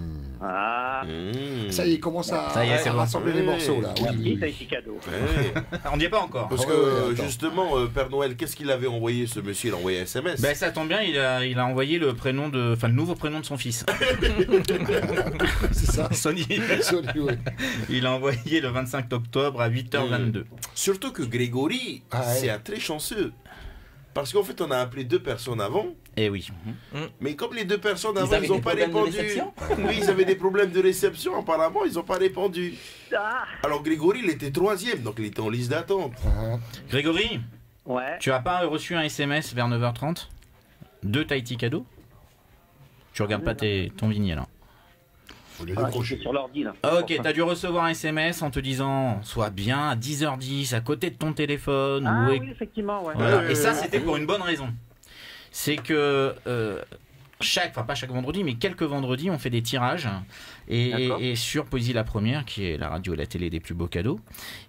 Ah. Ça y est, il commence à rassembler les morceaux là. Merci, Tahiti Cadeau. On n'y est pas encore. Parce que justement, Père Noël, qu'est-ce qu'il avait envoyé ce monsieur? Il a envoyé un SMS. Ben, ça tombe bien, il a envoyé le nouveau prénom de son fils. C'est ça. Sony. Oui. Il a envoyé le 25 octobre à 8h22. Surtout que Grégory, c'est un très chanceux. Parce qu'en fait, on a appelé 2 personnes avant. Eh oui. Mais comme les 2 personnes avant, ils n'ont pas répondu. Oui, ils avaient des problèmes de réception. Apparemment, ils n'ont pas répondu. Alors Grégory, il était 3e, donc il était en liste d'attente. Grégory, ouais. Tu n'as pas reçu un SMS vers 9h30 de Tahiti Cadeau? Tu regardes pas ton vignet là? Je suis sur l'ordi là. Ok, t'as dû recevoir un SMS en te disant sois bien à 10h10 à côté de ton téléphone. Oui, effectivement, ouais. Voilà. Et ça, c'était pour une bonne raison. C'est que pas chaque vendredi, mais quelques vendredis, on fait des tirages. Et sur Poésie la Première, qui est la radio et la télé des plus beaux cadeaux.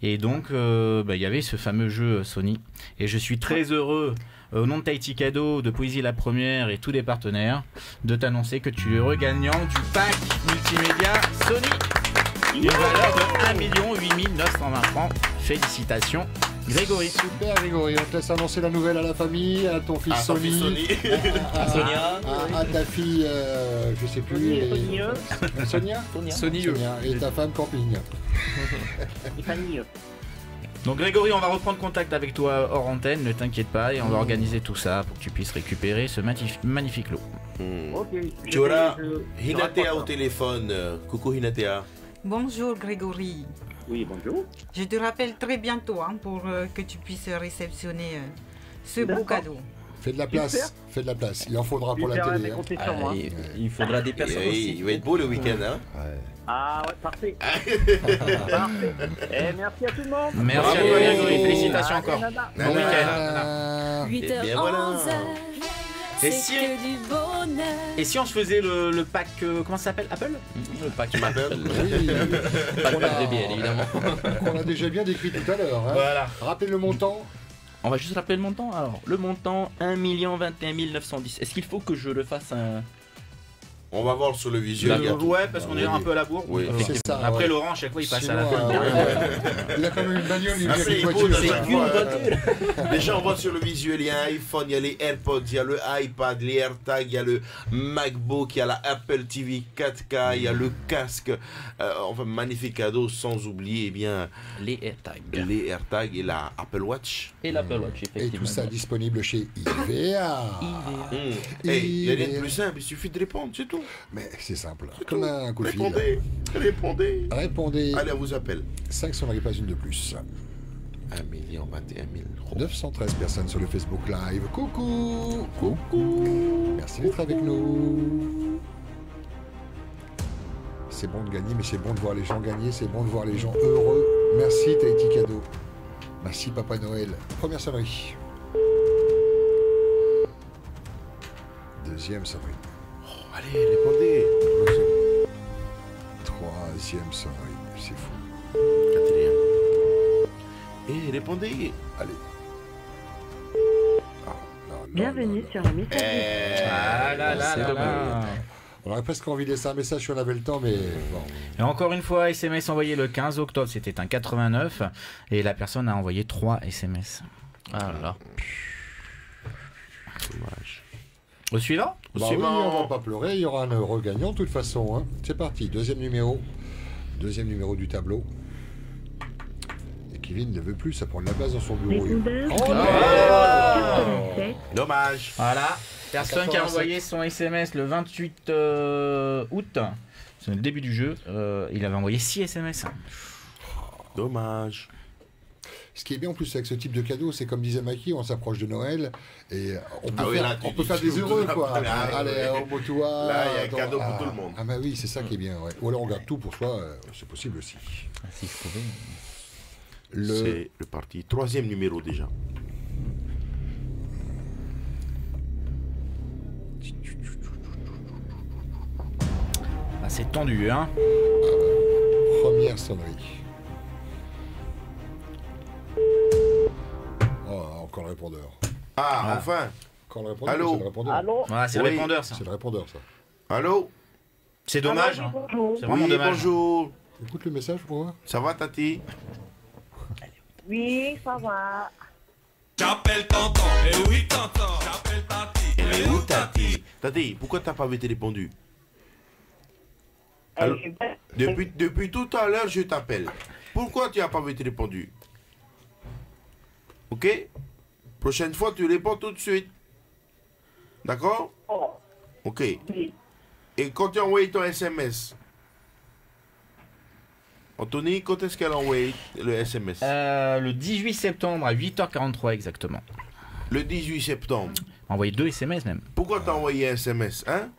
Et donc, il y avait ce fameux jeu Sony. Et je suis très heureux, au nom de Tahiti Cadeau, de Poésie la Première et tous les partenaires, de t'annoncer que tu es regagnant du pack multimédia Sony. Une valeur de 1 8 920 francs. Félicitations, Grégory. Super, Grégory. On te laisse annoncer la nouvelle à la famille, à ton fils Sony, à Sonia, à ta fille, je sais plus. Sonia. Et ta femme Camping. Donc Grégory, on va reprendre contact avec toi hors antenne, ne t'inquiète pas, et on va organiser tout ça pour que tu puisses récupérer ce magnifique lot. Tu auras Hinatea au téléphone. Coucou Hinatea. Bonjour Grégory. Oui, bonjour. Je te rappelle très bientôt pour que tu puisses réceptionner ce beau cadeau. Fais de la place, il en faudra pour la télé. Il faudra des personnes aussi. Il va être beau le week-end, hein? Ah ouais, parfait. Et merci à tout le monde. Merci à toi Grégory, félicitations encore. Bon week-end. 8h11. Et si on se faisait le pack, comment ça s'appelle, Apple? Le pack Apple. Pas de bien évidemment. On a déjà bien décrit tout à l'heure. Voilà. Rappelez le montant. On va juste rappeler le montant. Alors, le montant 1 21 910. Est-ce qu'il faut que je le fasse un... On va voir sur le visuel. Ouais, parce qu'on est un peu à la bourre. Oui. C'est ça, après, Laurent, chaque fois, il passe à la fin. Il a quand même une bagnole, il c'est une voiture. C'est une voiture. Déjà, on voit sur le visuel, il y a un iPhone, il y a les AirPods, il y a le iPad, les AirTags, il y a le MacBook, il y a la Apple TV 4K, il y a le casque. Enfin, magnifique cadeau, sans oublier bien les AirTags. Les AirTags et la Apple Watch. Et l'Apple Watch, effectivement. Et tout ça disponible chez IVA. Il y a rien de plus simple, il suffit de répondre, c'est tout. Mais c'est simple, comme un coup de fil. Répondez. Allez, on vous appelle. 5 sonneries, pas une de plus. 1 021 000. 913 personnes sur le Facebook Live. Coucou. Merci d'être avec nous. C'est bon de gagner, mais c'est bon de voir les gens gagner, c'est bon de voir les gens heureux. Merci Tahiti Cadeau. Merci Papa Noël. Première sonnerie. Deuxième sonnerie. Allez, répondez. Troisième sonnerie, c'est fou. Quatrième. Répondez. Allez. Bienvenue sur la messagerie. Ah là là là là. On aurait presque envie de laisser un message si on avait le temps, mais bon. Et encore une fois, SMS envoyé le 15 octobre, c'était un 89, et la personne a envoyé 3 SMS. Ah là là. Dommage. Au suivant? Oui, on va pas pleurer, il y aura un heureux gagnant de toute façon. Hein. C'est parti, deuxième numéro du tableau. Kevin ne veut plus, ça prend de la place dans son bureau. Répondeur. Oh là 87. Dommage. Voilà. Personne qui a 87. envoyé son SMS le 28 août. C'est le début du jeu. Il avait envoyé 6 SMS. Dommage. Ce qui est bien en plus avec ce type de cadeau, c'est comme disait Maki, on s'approche de Noël et on peut Ah oui, faire, là, tu on peut dis faire des tout heureux la- quoi. Ah, Allez, ouais. au Motua. Là, il y a un dans- cadeau pour tout le monde. Ah bah oui, c'est ça qui est bien. Ouais. Ou alors on garde tout pour soi, c'est possible aussi. Si je pouvais. C'est le parti. 3e numéro déjà. Ah, c'est tendu, hein. Première sonnerie. Oh, encore le répondeur. Ah, enfin. Encore le répondeur. Allô. C'est le répondeur. Allô. Voilà, c'est Oui. le répondeur, ça. C'est le répondeur ça. Allô. C'est dommage. Allô, hein. bonjour. C'est vraiment Oui, dommage. bonjour. Écoute le message pour moi. Ça va, Tati? Oui, ça va. J'appelle tonton, et oui tonton, j'appelle tati, Elle est où, Tati? Tati, pourquoi t'as pas vite répondu? Allô? Depuis tout à l'heure, je t'appelle. Pourquoi tu n'as pas vite répondu? Ok? Prochaine fois, tu réponds tout de suite. D'accord? Oh, Ok. oui. Et quand tu as envoyé ton SMS, Anthony, quand est-ce qu'elle a envoyé le SMS? Le 18 septembre à 8h43 exactement. Le 18 septembre. Envoyé 2 SMS même. Pourquoi t'as envoyé un SMS, hein?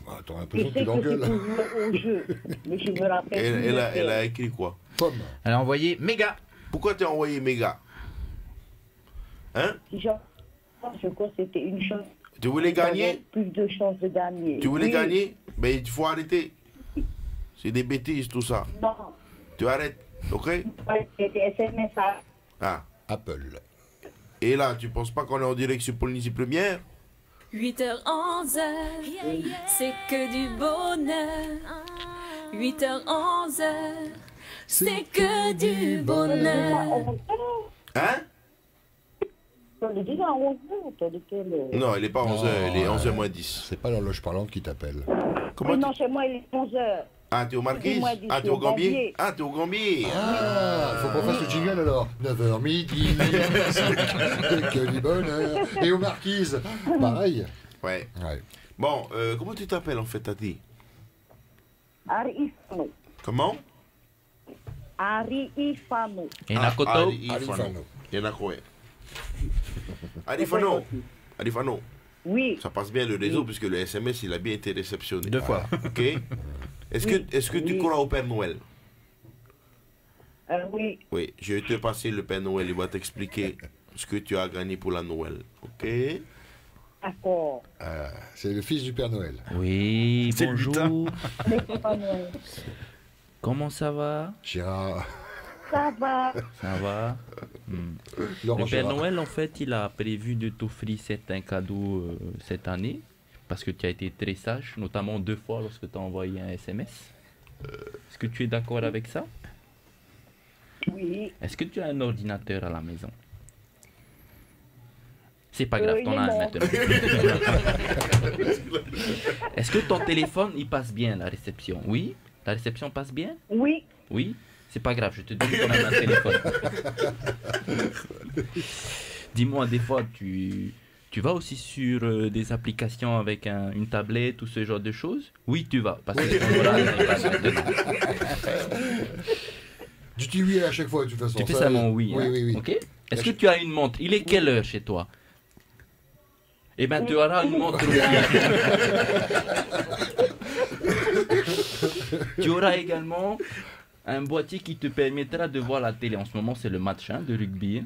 Bah, t'as Je l'impression que sais tu que c'est l'engueules. pour jouer au jeu, mais je me rappelle. Elle a écrit quoi? Pomme. Elle a envoyé méga. Pourquoi t'as envoyé méga? Hein? Je crois que c'était une chance. Tu voulais gagner? Plus de chances de gagner. Tu voulais Oui. gagner? Mais il faut arrêter. C'est des bêtises tout ça. Non, Tu arrêtes, ok? ouais, c'était SMS. Ah. Apple. Et là, tu penses pas qu'on est en direct sur Polynésie Première? 8h, 11h, c'est que du bonheur. 8h, 11h, c'est que du bonheur. Hein? On est déjà à 11h. Non, elle est pas 11h, elle est 11h moins 10. C'est pas l'horloge parlante qui t'appelle. Comment Oui, non, chez moi, il est 11h. Ah, t'es au Marquise? Moi, d'ici Ah, t'es au au Gambier? Gambier. Ah, t'es au Gambier? Ah, faut qu'on fasse le jingle alors. 9h midi, que du bonheur. Et aux marquises, pareil. Ouais. Ouais. Bon, comment tu t'appelles en fait, Tati? Ari Ifano. Comment? Ari Ifano. Ari Ifano. Yenakoe. Arifano. Arifano. Oui. Ça passe bien le réseau puisque le SMS il a bien été réceptionné. 2 fois. Ok. Est-ce que tu crois au Père Noël? Oui. Oui, je vais te passer le Père Noël, il va t'expliquer ce que tu as gagné pour la Noël. Ok? D'accord. C'est le fils du Père Noël. Oui, C'est le bonjour. Mais c'est pas Noël. Comment ça va? Gérard. Ça va. Ça va. Laurent Le Père Gérard. Noël, en fait, il a prévu de t'offrir certains cadeaux cette année parce que tu as été très sage, notamment 2 fois lorsque tu as envoyé un SMS. Est-ce que tu es d'accord avec ça? Oui. Est-ce que tu as un ordinateur à la maison? C'est pas grave, il t'en est as un mort. maintenant. Est-ce que ton téléphone, il passe bien la réception? Oui? La réception passe bien? Oui. Oui? C'est pas grave, je te donne quand même un téléphone. Dis-moi, des fois, tu vas aussi sur des applications avec une tablette ou ce genre de choses? Oui, tu vas. Parce que ton horaire n'est pas maintenant. Tu dis oui à chaque fois de toute façon. Tu fais seulement oui. Oui, hein? oui, oui. Ok? Est-ce que tu as une montre? Il est quelle heure chez toi? Eh bien, tu auras une montre. Tu auras également un boîtier qui te permettra de voir la télé. En ce moment, c'est le match de rugby.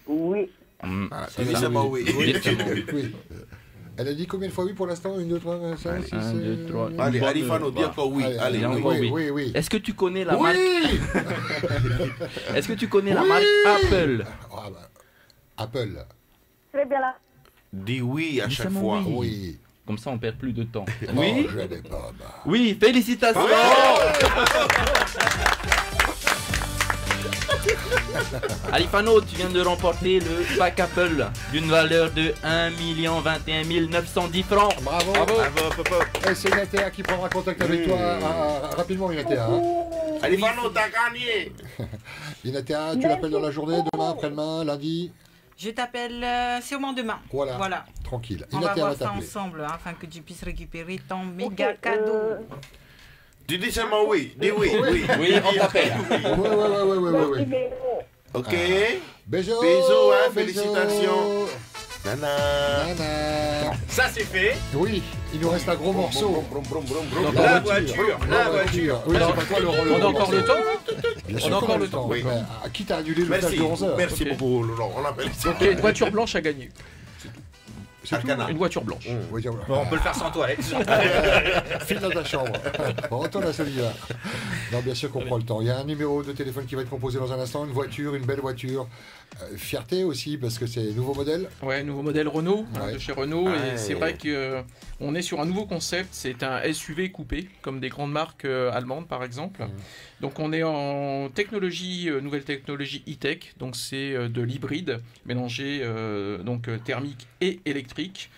Oui. C'est ça. Évidemment, oui. Évidemment, oui. Oui. Elle a dit combien de fois oui pour l'instant? 1, 2, 3, 4, 5, 6, 1, 2, 3. Allez, Arifano, dis encore oui. Allez, Dis oui. encore oui. oui, oui. Est-ce que tu connais la Oui. marque Est-ce que tu connais la Oui. marque Apple? Ah bah, Apple. Très bien là. Dis oui à Dis chaque seulement fois. oui. Oui. Comme ça, on perd plus de temps. Non, Oui. je n'ai pas. Bah. Oui, félicitations. Alifano, tu viens de remporter le pack Apple d'une valeur de 1 21 910 francs. Bravo. Et c'est Inatea qui prendra contact avec toi rapidement, Inatea. Hein. Alifano, t'as gagné. Inatea, tu l'appelles dans la journée, demain, après-demain, lundi? Je t'appelle sûrement demain. Voilà. Tranquille. On va Inatea voir va ça t'appeler. ensemble afin que tu puisses récupérer ton méga cadeau. Tu dis seulement oui. Dis oui. Oui, on t'appelle. Oui. Ok. Bisous. Bisous, hein, félicitations. Nana. Ça c'est fait. Oui, il nous reste un gros morceau. La voiture. Oui, c'est pas toi le On a encore le temps. Bien On sûr a encore le temps. Oui. Quitte à annuler le stage de 11h. Merci beaucoup, Laurent. On appelle ça. Donc il y a une voiture blanche à gagner. Arcana. Une voiture blanche. Bon, on peut le faire sans toi, Alex. File dans ta chambre. On retourne à celui-là. Non, bien sûr qu'on prend le temps. Il y a un numéro de téléphone qui va être composé dans un instant. Une voiture, une belle voiture. Fierté aussi, parce que c'est nouveau modèle. Ouais, nouveau modèle Renault, de chez Renault. Ouais. Et c'est vrai qu'on est sur un nouveau concept. C'est un SUV coupé, comme des grandes marques allemandes, par exemple. Donc on est en technologie, nouvelle technologie e-tech. Donc c'est de l'hybride mélangé donc thermique et électrique.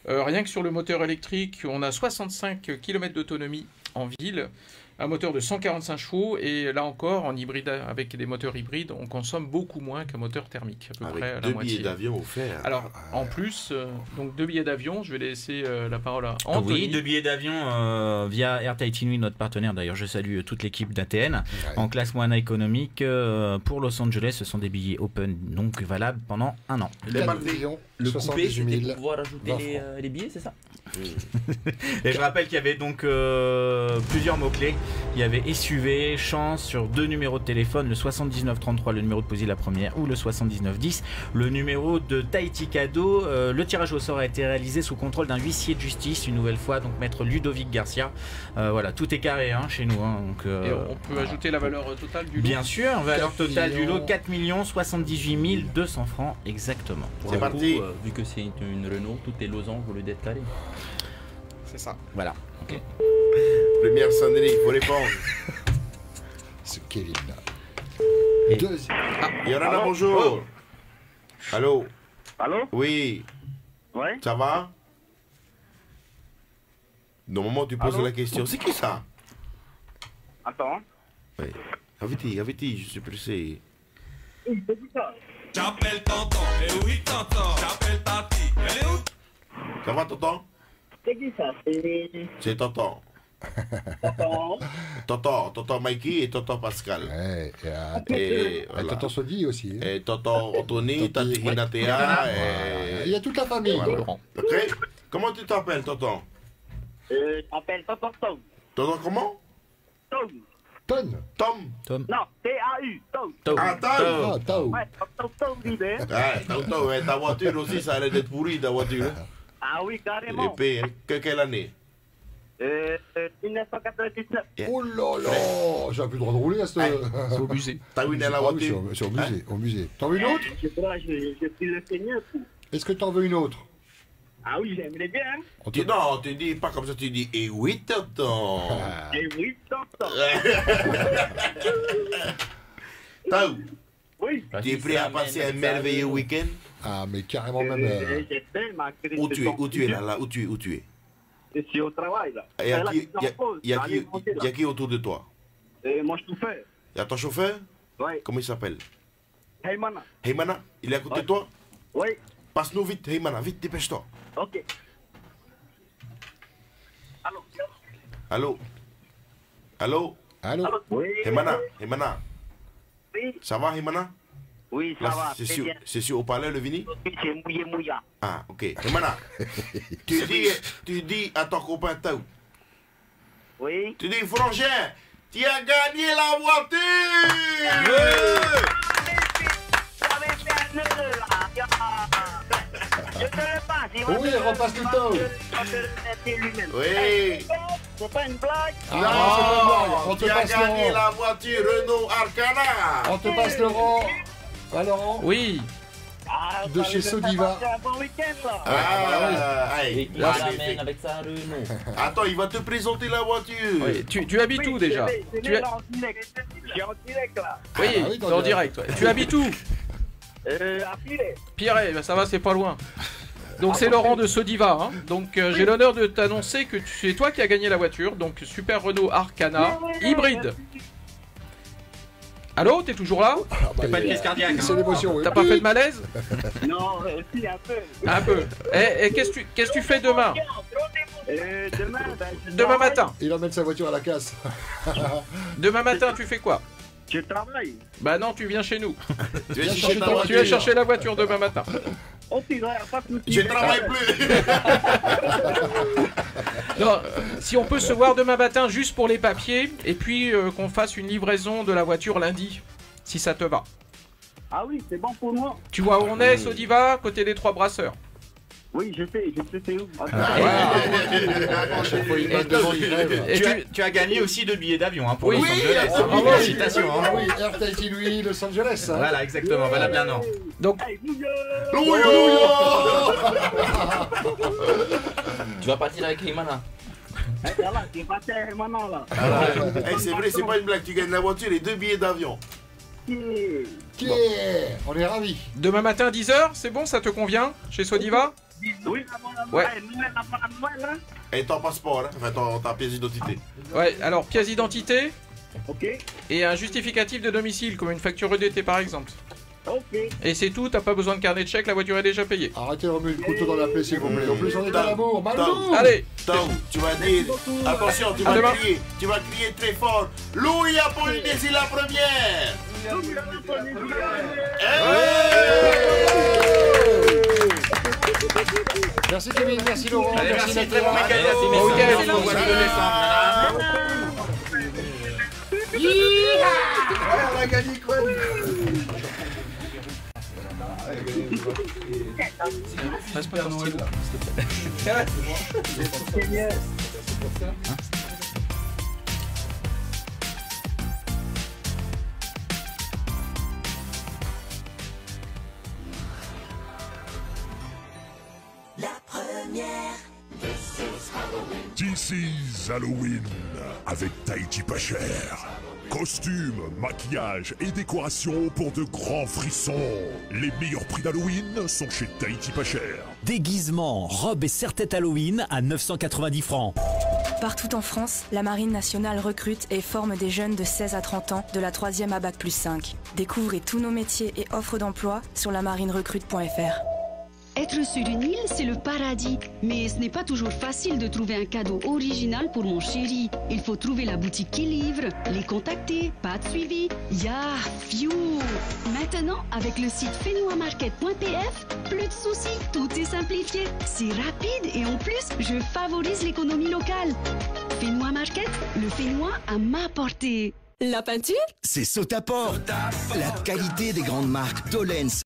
Rien que sur le moteur électrique, on a 65 km d'autonomie en ville. Un moteur de 145 chevaux et là encore en hybride avec des moteurs hybrides on consomme beaucoup moins qu'un moteur thermique, à peu près à la moitié. 2 billets d'avion offerts. Alors en plus donc 2 billets d'avion, je vais laisser la parole à Anthony. Oui, 2 billets d'avion via Air Tahiti Nui, notre partenaire. D'ailleurs, je salue toute l'équipe d'ATN en classe moyenne économique pour Los Angeles. Ce sont des billets open, donc valables pendant 1 an. Le coupé, c'était pour pouvoir ajouter les billets, c'est ça? Et je rappelle qu'il y avait donc plusieurs mots-clés. Il y avait SUV, chance sur 2 numéros de téléphone, le 7933, le numéro de Posy la première, ou le 7910, le numéro de Tahiti Cadeau. Le tirage au sort a été réalisé sous contrôle d'un huissier de justice, une nouvelle fois, donc maître Ludovic Garcia. Voilà, tout est carré chez nous. Donc, et on peut ajouter la valeur totale du lot? Bien sûr, valeur totale du lot, 4 78 200 francs exactement. C'est parti. Vu que c'est une Renault, tout est losange au lieu d'être carré. C'est ça. Voilà. Ok. Première sonnerie, il faut répondre. C'est Kevin là. Yorana, bonjour. Allô. Allô? Oui. Ouais. Ça va? Normalement, tu poses Allô? la question. C'est qui ça? Attends. Oui. Aviti, je suis pressé. J'appelle tonton, et oui tonton, j'appelle tati, elle est où? Ça va, tonton? C'est qui ça? C'est tonton. Tonton Mikey et tonton Pascal. Et tonton Sodi aussi. Et tonton Anthony, tati Inatea. Il y a toute la famille. Voilà. Ok. Comment tu t'appelles, tonton? Je m'appelle Tonton Tom. Tonton comment? Tom. Tom. Non, T-A-U. Tom. Ah, Tom. Tom. Ouais, Tom l'idée. Ouais, tonton, mais ta voiture aussi, ça a l'air d'être pourri, ta voiture. Ah oui, carrément. Et puis, quelle année? 1999. Oh là là, j'ai plus le droit de rouler à ce... C'est au musée. T'as vu la voiture? C'est au musée, au musée. T'en veux une autre? Je suis le seigneur. Est-ce que t'en veux une autre? Ah oui, j'aimerais bien. Non, tu dis pas comme ça, tu dis eh oui, tonton. Eh oui, tonton. Tao, Oui. tu es prêt à passer un merveilleux week-end? Ah, mais carrément même... Où tu es là, où tu es? Je suis au travail là. Il y a qui autour de toi? Mon chauffeur. Il y a ton chauffeur? Oui. Comment il s'appelle? Heymana. Heymana, il est à côté de toi? Oui. Passe-nous vite, Heymana, vite, dépêche-toi. Ok. Allô? Oui. Heymana. Oui. Ça va, Heymana? Oui, ça va. C'est sur au palais, le Vini? C'est mouillé. Ah, ok. Heymana, tu dis à ton copain Tao. Oui. Tu dis, frangin, tu as gagné la voiture! Je te le passe. Oui, repasse tout le temps. Oui. C'est pas une blague. Non, on te tu as passe gagné Laurent. la voiture Renault Arcana. On te passe Laurent. Ah, Laurent? Oui. De chez Sodiva. Un bon week-end là. Ah, Ouais, Et il ramène avec sa Renault. Attends, il va te présenter la voiture. Oui, tu habites où déjà? Je suis en direct là. Oui, t'es en direct. Ouais. Tu habites où? À Piret. Piret, ben ça va, c'est pas loin. Donc c'est Laurent de Sodiva. Hein. Donc j'ai l'honneur de t'annoncer que c'est toi qui as gagné la voiture. Donc Super Renault Arcana hybride. Allô, t'es toujours là? T'as pas de crise cardiaque. C'est l'émotion, oui. T'as pas fait de malaise? Non, si, un peu. Un peu. Et qu'est-ce que tu fais demain? Demain matin. Il emmène sa voiture à la casse. Demain matin, tu fais quoi? Je travaille. Bah non, tu viens chez nous. Tu vas chercher ta voiture. Tu vas chercher la voiture demain matin. Oh, pas de Je travaille plus. Non, si on peut se voir demain matin juste pour les papiers et puis qu'on fasse une livraison de la voiture lundi, si ça te va. Ah oui, c'est bon pour moi. Tu vois où on est, Sodiva, côté des Trois Brasseurs? Oui, je sais c'est où. Tu as gagné aussi 2 billets d'avion hein, pour Los Oui, Angeles. bravo. Félicitations. hein. Oui, Air Tahiti Louis, Los Angeles. Hein. Voilà, exactement. Valable un an. Donc, Tu vas partir avec Himana. Voilà, c'est pas terre maintenant là. C'est vrai, c'est pas une blague. Tu gagnes la voiture et 2 billets d'avion. On est ravis. Demain matin 10h, c'est bon, ça te convient chez Sodiva? Oui, Ouais. Et ton passeport, hein, enfin ta pièce d'identité. Ouais, alors pièce d'identité Ok. et un justificatif de domicile, comme une facture EDT par exemple. Ok. Et c'est tout, t'as pas besoin de carnet de chèque, la voiture est déjà payée. Arrêtez de remuer le couteau dans la plaie, s'il vous plaît. En plus, on est dans l'amour. Malou. Allez, Tao, tu vas dire, attention, tu vas crier très fort. Louis à Polynésie la première. Merci Kevin, merci Laurent, Allez, merci, d'être très bon là. week-end. Bon week-end. On voit le décembre. On a gagné quoi? Reste pas dans ce stylo. This is Halloween avec Tahiti pas cher. Costumes, maquillage et décorations pour de grands frissons. Les meilleurs prix d'Halloween sont chez Tahiti pas cher. Déguisements, robes et serre-tête Halloween à 990 francs. Partout en France, la Marine nationale recrute et forme des jeunes de 16 à 30 ans de la 3e à Bac+5. Découvrez tous nos métiers et offres d'emploi sur lamarinerecrute.fr. Être sur une île, c'est le paradis. Mais ce n'est pas toujours facile de trouver un cadeau original pour mon chéri. Il faut trouver la boutique qui livre, les contacter, pas de suivi. Fiu. Maintenant, avec le site fenoimarket.pf, plus de soucis, tout est simplifié. C'est rapide et en plus, je favorise l'économie locale. Fenois Market, le Fénois à ma portée. La peinture? C'est Sotaport. La qualité des grandes marques Tollens,